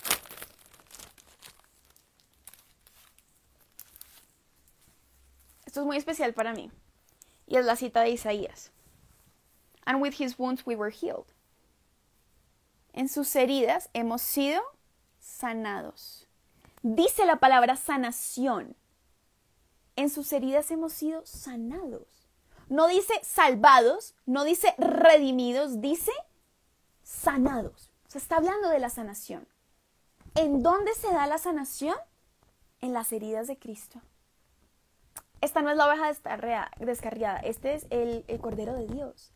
Esto es muy especial para mí. Y es la cita de Isaías. And with his wounds we were healed. En sus heridas hemos sido sanados. Dice la palabra sanación. En sus heridas hemos sido sanados. No dice salvados, no dice redimidos, dice sanados. O sea, está hablando de la sanación. ¿En dónde se da la sanación? En las heridas de Cristo. Esta no es la oveja descarriada, este es el Cordero de Dios.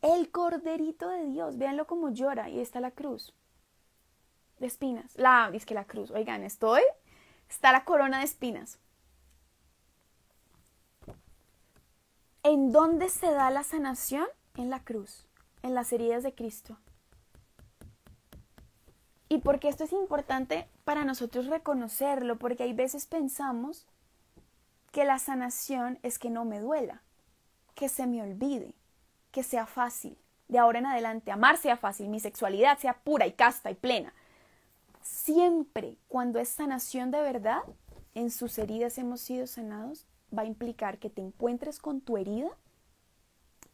El Corderito de Dios, véanlo como llora, y está la cruz de espinas. La cruz, oigan, está la corona de espinas. ¿En dónde se da la sanación? En la cruz, en las heridas de Cristo. Y porque esto es importante para nosotros reconocerlo, porque hay veces pensamos que la sanación es que no me duela, que se me olvide, que sea fácil, de ahora en adelante amar sea fácil, mi sexualidad sea pura y casta y plena. Siempre cuando es sanación de verdad, en sus heridas hemos sido sanados, va a implicar que te encuentres con tu herida,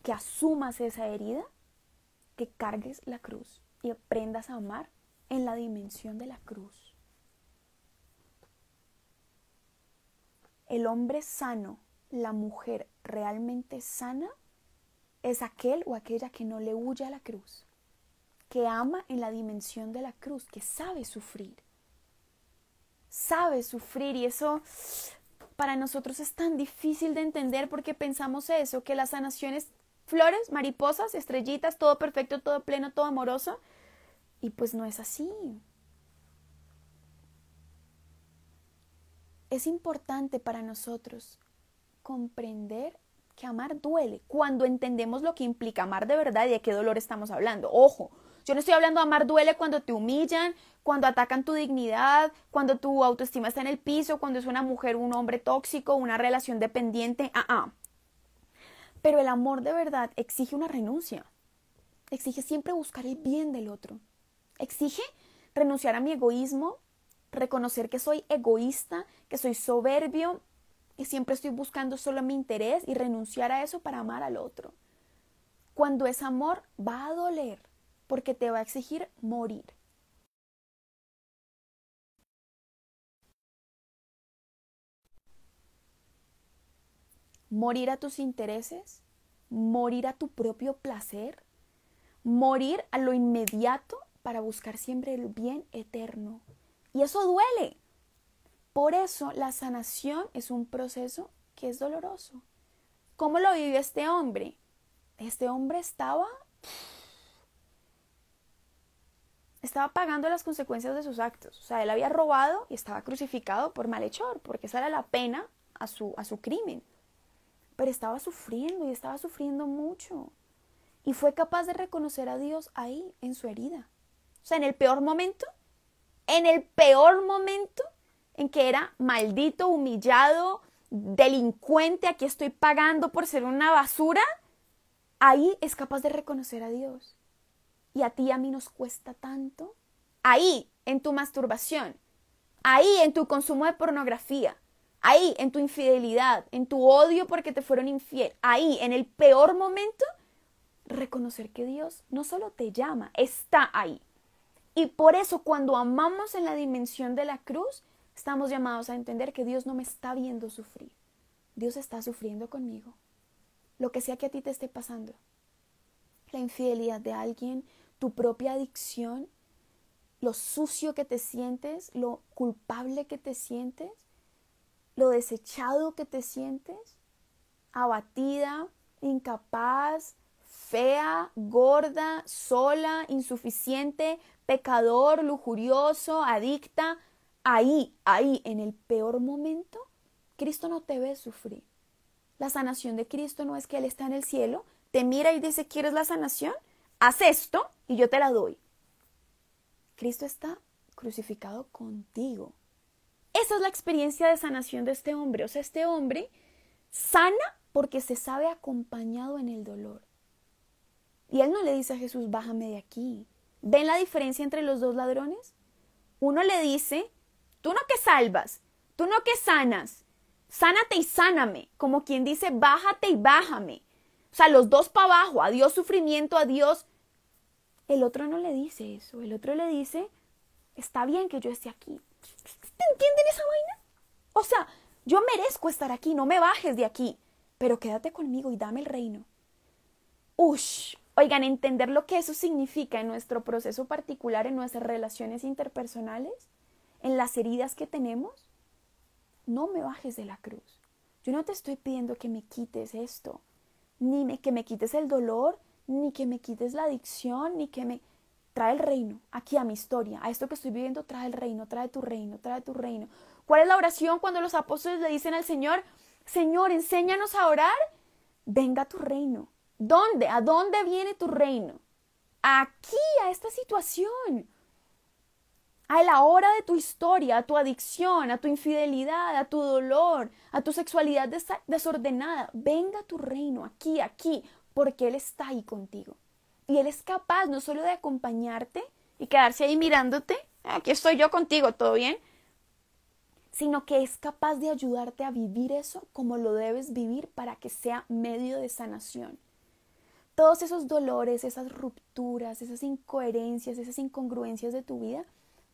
que asumas esa herida, que cargues la cruz y aprendas a amar en la dimensión de la cruz. El hombre sano, la mujer realmente sana, es aquel o aquella que no le huye a la cruz, que ama en la dimensión de la cruz, que sabe sufrir. Sabe sufrir, y eso para nosotros es tan difícil de entender porque pensamos eso, que la sanación es flores, mariposas, estrellitas, todo perfecto, todo pleno, todo amoroso, y pues no es así. Es importante para nosotros comprender que amar duele cuando entendemos lo que implica amar de verdad y de qué dolor estamos hablando. Ojo, yo no estoy hablando de amar duele cuando te humillan, cuando atacan tu dignidad, cuando tu autoestima está en el piso, cuando es una mujer, un hombre tóxico, una relación dependiente. Pero el amor de verdad exige una renuncia. Exige siempre buscar el bien del otro. Exige renunciar a mi egoísmo, reconocer que soy egoísta, que soy soberbio, que siempre estoy buscando solo mi interés y renunciar a eso para amar al otro. Cuando es amor, va a doler porque te va a exigir morir. Morir a tus intereses, morir a tu propio placer, morir a lo inmediato para buscar siempre el bien eterno. Y eso duele. Por eso la sanación es un proceso que es doloroso. ¿Cómo lo vivió este hombre? Este hombre estaba pagando las consecuencias de sus actos. O sea, él había robado y estaba crucificado por malhechor, porque esa era la pena a su crimen. Pero estaba sufriendo y estaba sufriendo mucho. Y fue capaz de reconocer a Dios ahí, en su herida. O sea, en el peor momento en que era maldito, humillado, delincuente, aquí estoy pagando por ser una basura, ahí es capaz de reconocer a Dios. Y a ti y a mí nos cuesta tanto. Ahí, en tu masturbación, ahí, en tu consumo de pornografía, ahí, en tu infidelidad, en tu odio porque te fueron infiel, ahí, en el peor momento, reconocer que Dios no solo te llama, está ahí. Y por eso cuando amamos en la dimensión de la cruz, estamos llamados a entender que Dios no me está viendo sufrir. Dios está sufriendo conmigo. Lo que sea que a ti te esté pasando. La infidelidad de alguien, tu propia adicción, lo sucio que te sientes, lo culpable que te sientes, lo desechado que te sientes, abatida, incapaz, fea, gorda, sola, insuficiente, pecador, lujurioso, adicta. Ahí, en el peor momento, Cristo no te ve sufrir. La sanación de Cristo no es que Él está en el cielo, te mira y dice, ¿quieres la sanación? Haz esto y yo te la doy. Cristo está crucificado contigo. Esa es la experiencia de sanación de este hombre. O sea, este hombre sana porque se sabe acompañado en el dolor. Y él no le dice a Jesús, bájame de aquí. ¿Ven la diferencia entre los dos ladrones? Uno le dice, tú no que salvas, tú no que sanas, Sánate y sáname, como quien dice, bájate y bájame. O sea, los dos para abajo, adiós sufrimiento, adiós. El otro no le dice eso, el otro le dice, está bien que yo esté aquí. ¿Te entienden esa vaina? O sea, yo merezco estar aquí, no me bajes de aquí, pero quédate conmigo y dame el reino. Oigan, entender lo que eso significa en nuestro proceso particular, en nuestras relaciones interpersonales, en las heridas que tenemos. No me bajes de la cruz. Yo no te estoy pidiendo que me quites esto, ni que me quites el dolor, ni que me quites la adicción, ni que me... Trae el reino, aquí a mi historia, a esto que estoy viviendo, trae el reino, trae tu reino, trae tu reino. ¿Cuál es la oración cuando los apóstoles le dicen al Señor, Señor, enséñanos a orar? Venga tu reino. ¿Dónde? ¿A dónde viene tu reino? Aquí, a esta situación. A la hora de tu historia, a tu adicción, a tu infidelidad, a tu dolor, a tu sexualidad desordenada. Venga tu reino, aquí, porque Él está ahí contigo. Y Él es capaz no solo de acompañarte y quedarse ahí mirándote, aquí estoy yo contigo, ¿todo bien? Sino que es capaz de ayudarte a vivir eso como lo debes vivir para que sea medio de sanación. Todos esos dolores, esas rupturas, esas incoherencias, esas incongruencias de tu vida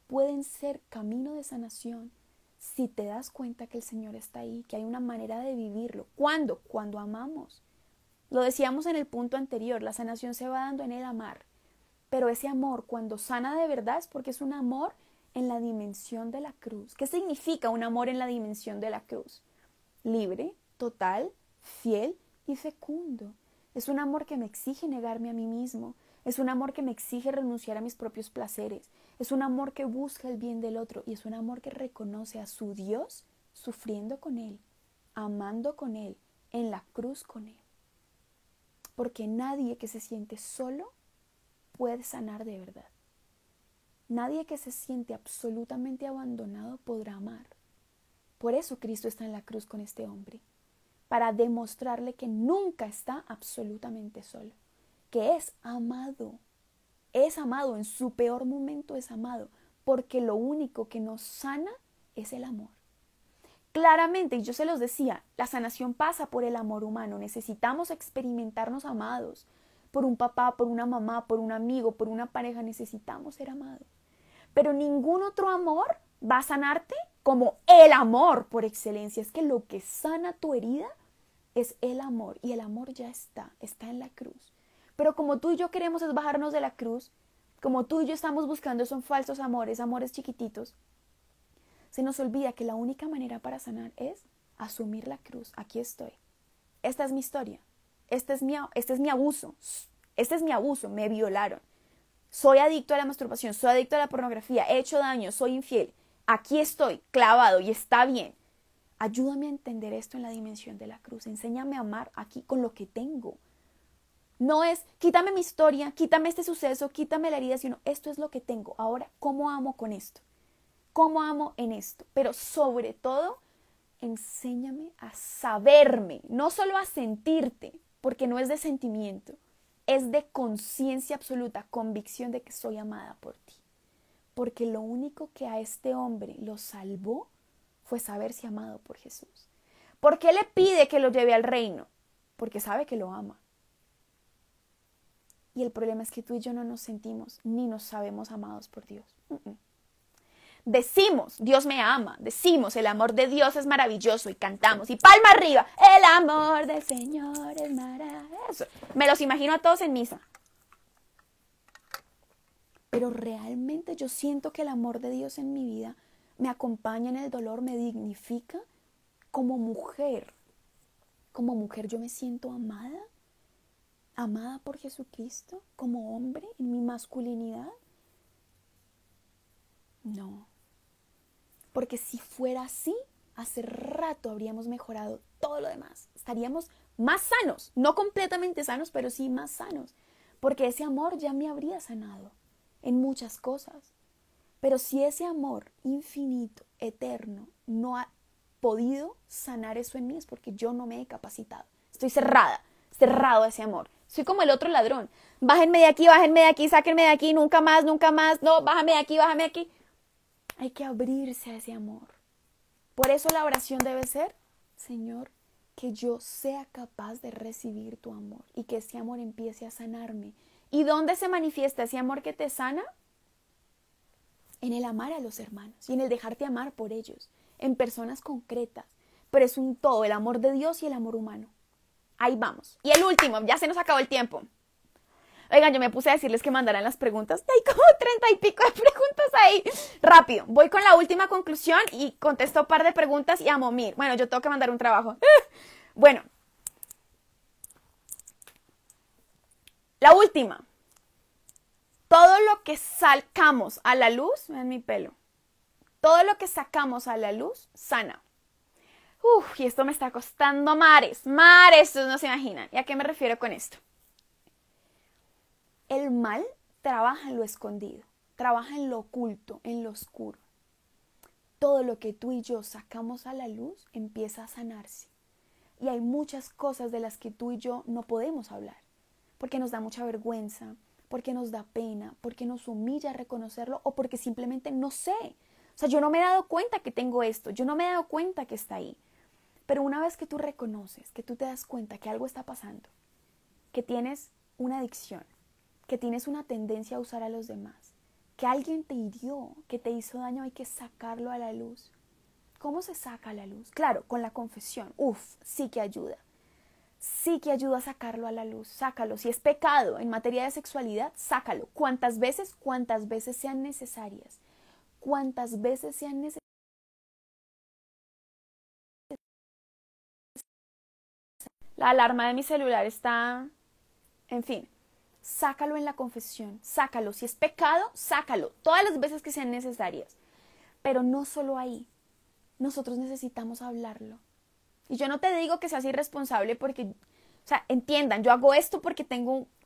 pueden ser camino de sanación si te das cuenta que el Señor está ahí, que hay una manera de vivirlo. ¿Cuándo? Cuando amamos. Lo decíamos en el punto anterior, la sanación se va dando en el amar, pero ese amor cuando sana de verdad es porque es un amor en la dimensión de la cruz. ¿Qué significa un amor en la dimensión de la cruz? Libre, total, fiel y fecundo. Es un amor que me exige negarme a mí mismo, es un amor que me exige renunciar a mis propios placeres, es un amor que busca el bien del otro y es un amor que reconoce a su Dios sufriendo con Él, amando con Él, en la cruz con Él. Porque nadie que se siente solo puede sanar de verdad. Nadie que se siente absolutamente abandonado podrá amar. Por eso Cristo está en la cruz con este hombre, para demostrarle que nunca está absolutamente solo, que es amado en su peor momento es amado, porque lo único que nos sana es el amor. Claramente, y yo se los decía, la sanación pasa por el amor humano. Necesitamos experimentarnos amados por un papá, por una mamá, por un amigo, por una pareja. Necesitamos ser amados. Pero ningún otro amor va a sanarte como el amor por excelencia. Es que lo que sana tu herida es el amor. Y el amor ya está en la cruz. Pero como tú y yo queremos es bajarnos de la cruz, como tú y yo estamos buscando son falsos amores, amores chiquititos, se nos olvida que la única manera para sanar es asumir la cruz. Aquí estoy. Esta es mi historia. Este es mi abuso. Este es mi abuso. Me violaron. Soy adicto a la masturbación. Soy adicto a la pornografía. He hecho daño. Soy infiel. Aquí estoy, clavado y está bien. Ayúdame a entender esto en la dimensión de la cruz. Enséñame a amar aquí con lo que tengo. No es, quítame mi historia, quítame este suceso, quítame la herida, sino esto es lo que tengo. Ahora, ¿cómo amo con esto? ¿Cómo amo en esto? Pero sobre todo, enséñame a saberme, no solo a sentirte, porque no es de sentimiento, es de conciencia absoluta, convicción de que soy amada por ti. Porque lo único que a este hombre lo salvó fue saberse amado por Jesús. ¿Por qué le pide que lo lleve al reino? Porque sabe que lo ama. Y el problema es que tú y yo no nos sentimos ni nos sabemos amados por Dios. Decimos, Dios me ama, decimos, el amor de Dios es maravilloso y cantamos, y palma arriba, el amor del Señor es maravilloso. Me los imagino a todos en misa. Pero realmente yo siento que el amor de Dios en mi vida me acompaña en el dolor, me dignifica. Como mujer yo me siento amada por Jesucristo, como hombre en mi masculinidad. No. Porque si fuera así, hace rato habríamos mejorado todo lo demás. Estaríamos más sanos, no completamente sanos, pero sí más sanos. Porque ese amor ya me habría sanado en muchas cosas. Pero si ese amor infinito, eterno, no ha podido sanar eso en mí, es porque yo no me he capacitado. Estoy cerrado a ese amor. Soy como el otro ladrón. Bájenme de aquí, sáquenme de aquí, nunca más, no, bájame de aquí. Hay que abrirse a ese amor. Por eso la oración debe ser, Señor, que yo sea capaz de recibir tu amor y que ese amor empiece a sanarme. ¿Y dónde se manifiesta ese amor que te sana? En el amar a los hermanos y en el dejarte amar por ellos, en personas concretas. Pero es un todo, el amor de Dios y el amor humano. Ahí vamos. Y el último, ya se nos acabó el tiempo. Oigan, yo me puse a decirles que mandaran las preguntas. Hay como 30 y pico de preguntas ahí. Rápido, voy con la última conclusión y contesto un par de preguntas y a momir. Bueno, yo tengo que mandar un trabajo. Bueno, la última. Todo lo que sacamos a la luz, vean mi pelo, todo lo que sacamos a la luz sana. Y esto me está costando mares, ustedes no se imaginan. ¿Y a qué me refiero con esto? El mal trabaja en lo escondido, trabaja en lo oculto, en lo oscuro. Todo lo que tú y yo sacamos a la luz empieza a sanarse. Y hay muchas cosas de las que tú y yo no podemos hablar, porque nos da mucha vergüenza, porque nos da pena, porque nos humilla reconocerlo o porque simplemente no sé. O sea, yo no me he dado cuenta que tengo esto, yo no me he dado cuenta que está ahí. Pero una vez que tú reconoces, que tú te das cuenta que algo está pasando, que tienes una adicción, que tienes una tendencia a usar a los demás, que alguien te hirió, que te hizo daño, hay que sacarlo a la luz. ¿Cómo se saca a la luz? Claro, con la confesión. Sí que ayuda. Sí que ayuda a sacarlo a la luz. Sácalo. Si es pecado en materia de sexualidad, sácalo. ¿Cuántas veces? Cuántas veces sean necesarias. Cuántas veces sean necesarias. La alarma de mi celular está... En fin, sácalo en la confesión. Sácalo. Si es pecado, sácalo. Todas las veces que sean necesarias. Pero no solo ahí. Nosotros necesitamos hablarlo. Y yo no te digo que seas irresponsable porque, o sea, entiendan, yo hago esto porque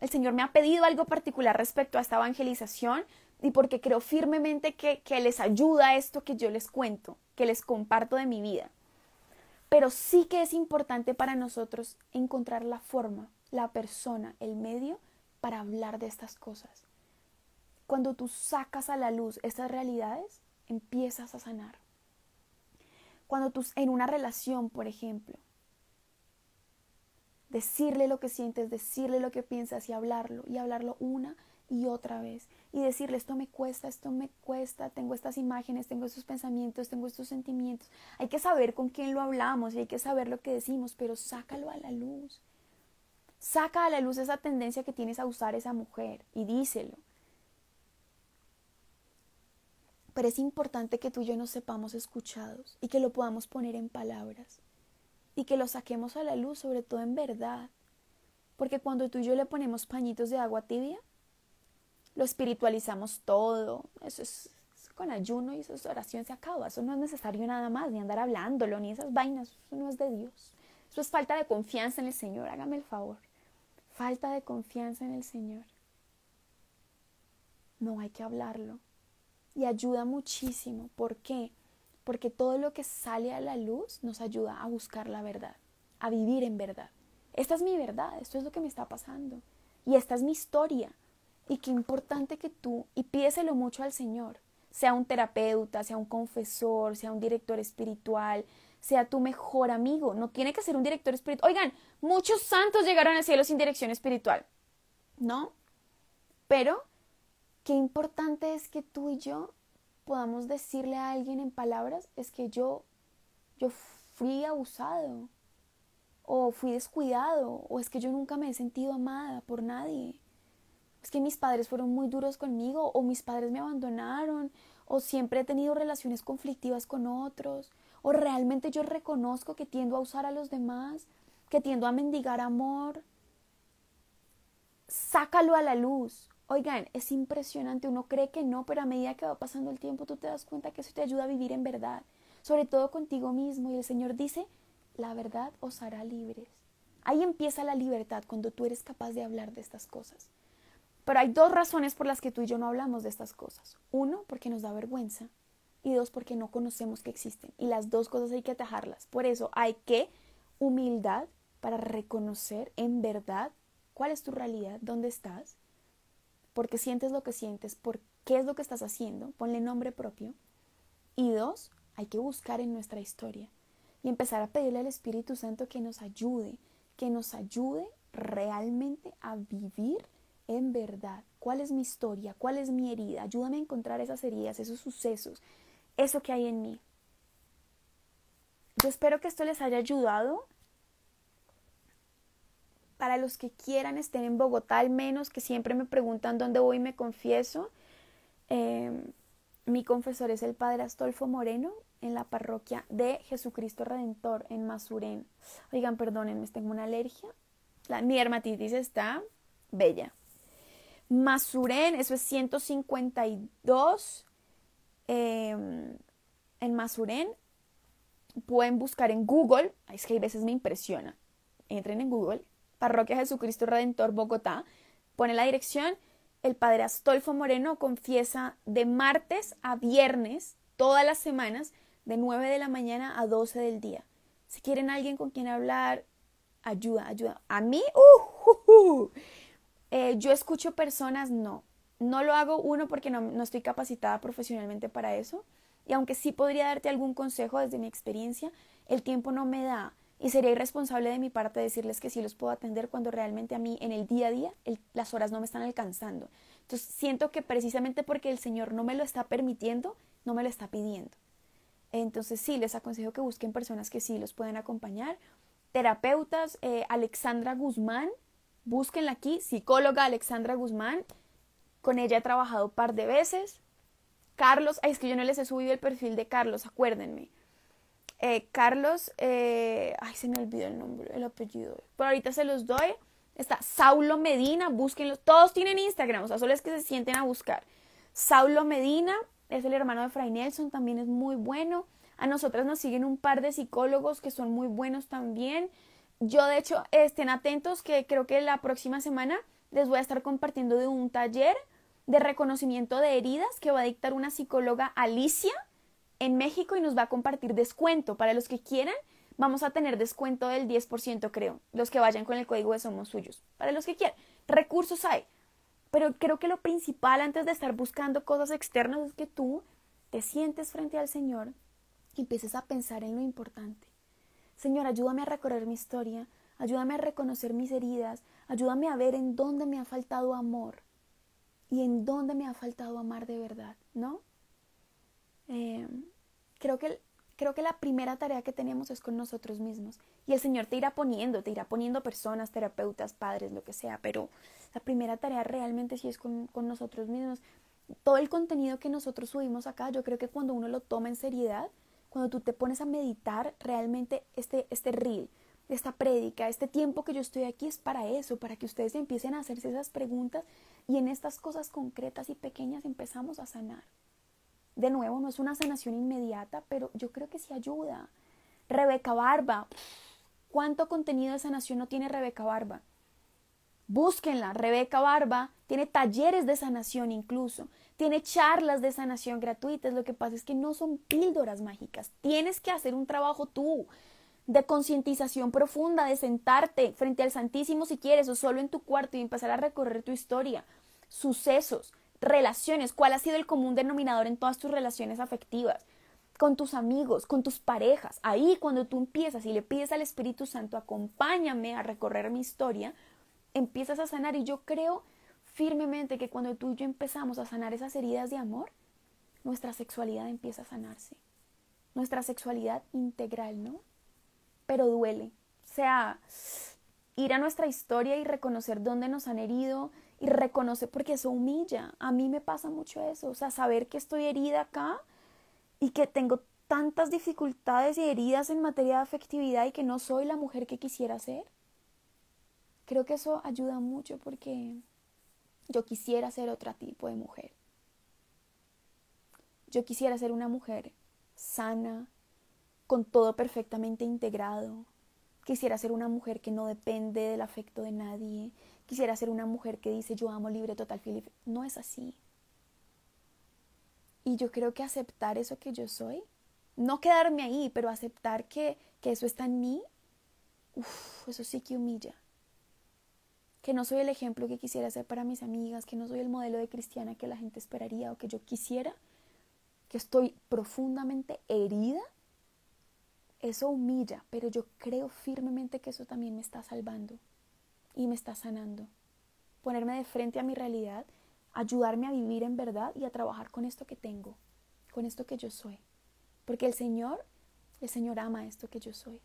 el Señor me ha pedido algo particular respecto a esta evangelización y porque creo firmemente que les ayuda esto que yo les cuento, que les comparto de mi vida. Pero sí que es importante para nosotros encontrar la forma, la persona, el medio para hablar de estas cosas. Cuando tú sacas a la luz estas realidades, empiezas a sanar. Cuando tú en una relación, por ejemplo, decirle lo que sientes, decirle lo que piensas y hablarlo una y otra vez. Y decirle, esto me cuesta, tengo estas imágenes, tengo estos pensamientos, tengo estos sentimientos. Hay que saber con quién lo hablamos y hay que saber lo que decimos, pero sácalo a la luz. Saca a la luz esa tendencia que tienes a usar esa mujer y díselo. Pero es importante que tú y yo nos sepamos escuchados y que lo podamos poner en palabras y que lo saquemos a la luz, sobre todo en verdad. Porque cuando tú y yo le ponemos pañitos de agua tibia, lo espiritualizamos todo. Eso es con ayuno y eso es oración, se acaba. Eso no es necesario nada más, ni andar hablándolo, ni esas vainas. Eso no es de Dios. Eso es falta de confianza en el Señor. Hágame el favor. Falta de confianza en el Señor. No hay que hablarlo. Y ayuda muchísimo. ¿Por qué? Porque todo lo que sale a la luz nos ayuda a buscar la verdad, a vivir en verdad. Esta es mi verdad, esto es lo que me está pasando. Y esta es mi historia. Y qué importante que tú, y pídeselo mucho al Señor, sea un terapeuta, sea un confesor, sea un director espiritual, sea tu mejor amigo. No tiene que ser un director espiritual. Oigan, muchos santos llegaron al cielo sin dirección espiritual, ¿no? Pero qué importante es que tú y yo podamos decirle a alguien en palabras, es que yo fui abusado, o fui descuidado, o es que yo nunca me he sentido amada por nadie. Es que mis padres fueron muy duros conmigo, o mis padres me abandonaron, o siempre he tenido relaciones conflictivas con otros, o realmente yo reconozco que tiendo a usar a los demás, que tiendo a mendigar amor. Sácalo a la luz. Oigan, es impresionante, uno cree que no, pero a medida que va pasando el tiempo tú te das cuenta que eso te ayuda a vivir en verdad, sobre todo contigo mismo. Y el Señor dice, la verdad os hará libres. Ahí empieza la libertad, cuando tú eres capaz de hablar de estas cosas. Pero hay dos razones por las que tú y yo no hablamos de estas cosas. Uno, porque nos da vergüenza. Y dos, porque no conocemos que existen. Y las dos cosas hay que atajarlas. Por eso hay que humildad para reconocer en verdad cuál es tu realidad, dónde estás, por qué sientes lo que sientes, por qué es lo que estás haciendo, ponle nombre propio. Y dos, hay que buscar en nuestra historia. y empezar a pedirle al Espíritu Santo que nos ayude realmente a vivir en verdad. ¿Cuál es mi historia? ¿Cuál es mi herida? Ayúdame a encontrar esas heridas, esos sucesos, eso que hay en mí. Yo espero que esto les haya ayudado. Para los que quieran, estén en Bogotá al menos, que siempre me preguntan dónde voy y me confieso. Mi confesor es el Padre Astolfo Moreno, en la parroquia de Jesucristo Redentor, en Masuren. Oigan, perdónenme, tengo una alergia. Mi dermatitis está bella. Masuren, eso es 152 en Masuren. Pueden buscar en Google, es que hay veces me impresiona. Entren en Google, Parroquia Jesucristo Redentor, Bogotá. Pone la dirección. El Padre Astolfo Moreno confiesa de martes a viernes, todas las semanas, de 9 de la mañana a 12 del día. Si quieren alguien con quien hablar, ayuda. A mí, yo escucho personas, no lo hago, porque no estoy capacitada profesionalmente para eso, y aunque sí podría darte algún consejo desde mi experiencia, el tiempo no me da, y sería irresponsable de mi parte decirles que sí los puedo atender cuando realmente a mí en el día a día las horas no me están alcanzando. Entonces siento que precisamente porque el Señor no me lo está permitiendo, no me lo está pidiendo. Entonces sí, les aconsejo que busquen personas que sí los pueden acompañar. Terapeutas, Alexandra Guzmán, búsquenla aquí, psicóloga Alexandra Guzmán, con ella he trabajado un par de veces. Carlos, es que yo no les he subido el perfil de Carlos, acuérdenme. Carlos, se me olvidó el nombre, el apellido, pero ahorita se los doy. Está Saulo Medina, búsquenlos, todos tienen Instagram, o sea, solo es que se sienten a buscar. Saulo Medina es el hermano de Fray Nelson, también es muy bueno. A nosotras nos siguen un par de psicólogos que son muy buenos también. Yo, de hecho, estén atentos que creo que la próxima semana les voy a estar compartiendo de un taller de reconocimiento de heridas que va a dictar una psicóloga, Alicia, en México, y nos va a compartir descuento. Para los que quieran, vamos a tener descuento del 10%, creo, los que vayan con el código de Somos Suyos. Para los que quieran, recursos hay. Pero creo que lo principal antes de estar buscando cosas externas es que tú te sientes frente al Señor y empieces a pensar en lo importante. Señor, ayúdame a recorrer mi historia, ayúdame a reconocer mis heridas, ayúdame a ver en dónde me ha faltado amor y en dónde me ha faltado amar de verdad, ¿no? Creo que la primera tarea que tenemos es con nosotros mismos, y el Señor te irá poniendo personas, terapeutas, padres, lo que sea, pero la primera tarea realmente sí es con nosotros mismos. Todo el contenido que nosotros subimos acá, yo creo que cuando uno lo toma en seriedad, cuando tú te pones a meditar realmente este reel, esta prédica, este tiempo que yo estoy aquí es para eso, para que ustedes empiecen a hacerse esas preguntas y en estas cosas concretas y pequeñas empezamos a sanar. De nuevo, no es una sanación inmediata, pero yo creo que sí ayuda. Rebeca Barba, ¿cuánto contenido de sanación no tiene Rebeca Barba? Búsquenla, Rebeca Barba tiene talleres de sanación incluso, tiene charlas de sanación gratuitas. Lo que pasa es que no son píldoras mágicas, tienes que hacer un trabajo tú de concientización profunda, de sentarte frente al Santísimo si quieres, o solo en tu cuarto y empezar a recorrer tu historia, sucesos, relaciones, cuál ha sido el común denominador en todas tus relaciones afectivas, con tus amigos, con tus parejas. Ahí cuando tú empiezas y le pides al Espíritu Santo, acompáñame a recorrer mi historia, empiezas a sanar. Y yo creo firmemente que cuando tú y yo empezamos a sanar esas heridas de amor, nuestra sexualidad empieza a sanarse. Nuestra sexualidad integral, ¿no? Pero duele. O sea, ir a nuestra historia y reconocer dónde nos han herido y reconocer, porque eso humilla. A mí me pasa mucho eso. O sea, saber que estoy herida acá y que tengo tantas dificultades y heridas en materia de afectividad y que no soy la mujer que quisiera ser. Creo que eso ayuda mucho porque yo quisiera ser otro tipo de mujer. Yo quisiera ser una mujer sana, con todo perfectamente integrado. Quisiera ser una mujer que no depende del afecto de nadie. Quisiera ser una mujer que dice yo amo libre, total, feliz. No es así. Y yo creo que aceptar eso que yo soy, no quedarme ahí, pero aceptar que eso está en mí, eso sí que humilla. Que no soy el ejemplo que quisiera ser para mis amigas, que no soy el modelo de cristiana que la gente esperaría o que yo quisiera, que estoy profundamente herida. Eso humilla, pero yo creo firmemente que eso también me está salvando y me está sanando. Ponerme de frente a mi realidad, ayudarme a vivir en verdad y a trabajar con esto que tengo, con esto que yo soy. Porque el Señor ama esto que yo soy.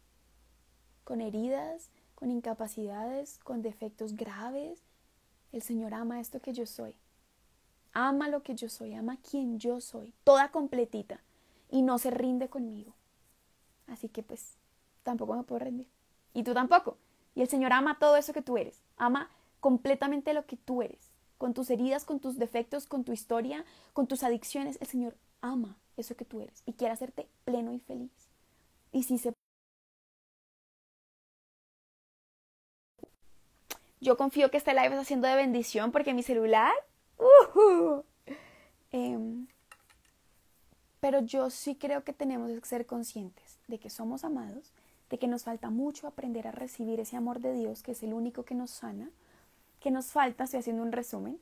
Con heridas, con incapacidades, con defectos graves, el Señor ama esto que yo soy. Ama lo que yo soy, ama quien yo soy, toda completita, y no se rinde conmigo. Así que pues tampoco me puedo rendir. Y tú tampoco. Y el Señor ama todo eso que tú eres. Ama completamente lo que tú eres. Con tus heridas, con tus defectos, con tu historia, con tus adicciones. El Señor ama eso que tú eres y quiere hacerte pleno y feliz. Y si se... Yo confío que este live está siendo de bendición porque mi celular... Pero yo sí creo que tenemos que ser conscientes de que somos amados, de que nos falta mucho aprender a recibir ese amor de Dios, que es el único que nos sana, que nos falta, estoy haciendo un resumen,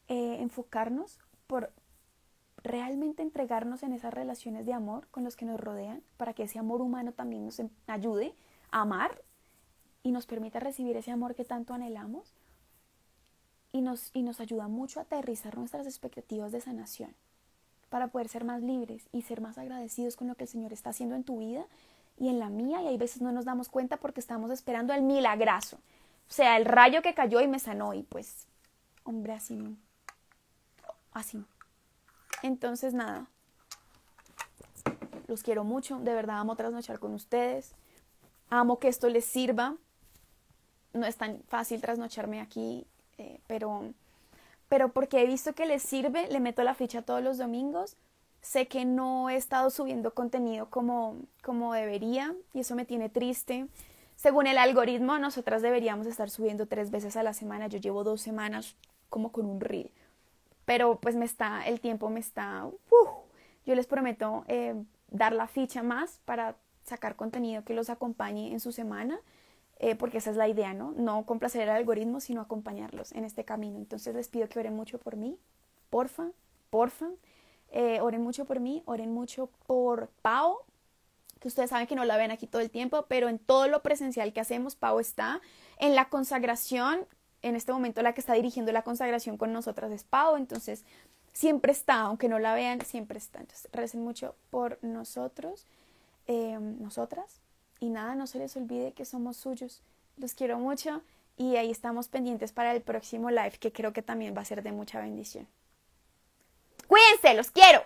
enfocarnos por realmente entregarnos en esas relaciones de amor con los que nos rodean, para que ese amor humano también nos ayude a amar y nos permita recibir ese amor que tanto anhelamos y nos ayuda mucho a aterrizar nuestras expectativas de sanación para poder ser más libres y ser más agradecidos con lo que el Señor está haciendo en tu vida y en la mía, y hay veces no nos damos cuenta porque estamos esperando el milagrazo, o sea, el rayo que cayó y me sanó, y pues, hombre, así no. Entonces nada, los quiero mucho, de verdad amo trasnochar con ustedes, amo que esto les sirva. No es tan fácil trasnocharme aquí, pero porque he visto que les sirve, le meto la ficha todos los domingos. Sé que no he estado subiendo contenido como debería y eso me tiene triste. Según el algoritmo, nosotras deberíamos estar subiendo 3 veces a la semana. Yo llevo 2 semanas como con un reel. Pero pues el tiempo me está... Yo les prometo dar la ficha más para sacar contenido que los acompañe en su semana. Porque esa es la idea, ¿no? No complacer el algoritmo, sino acompañarlos en este camino. Entonces les pido que oren mucho por mí, porfa. Oren mucho por mí, oren mucho por Pau, que ustedes saben que no la ven aquí todo el tiempo, pero en todo lo presencial que hacemos, Pau está en la consagración. En este momento la que está dirigiendo la consagración con nosotras es Pau, entonces siempre está, aunque no la vean, siempre está. Entonces recen mucho por nosotros, nosotras. Y nada, no se les olvide que somos suyos. Los quiero mucho y ahí estamos pendientes para el próximo live, que creo que también va a ser de mucha bendición. Cuídense, los quiero.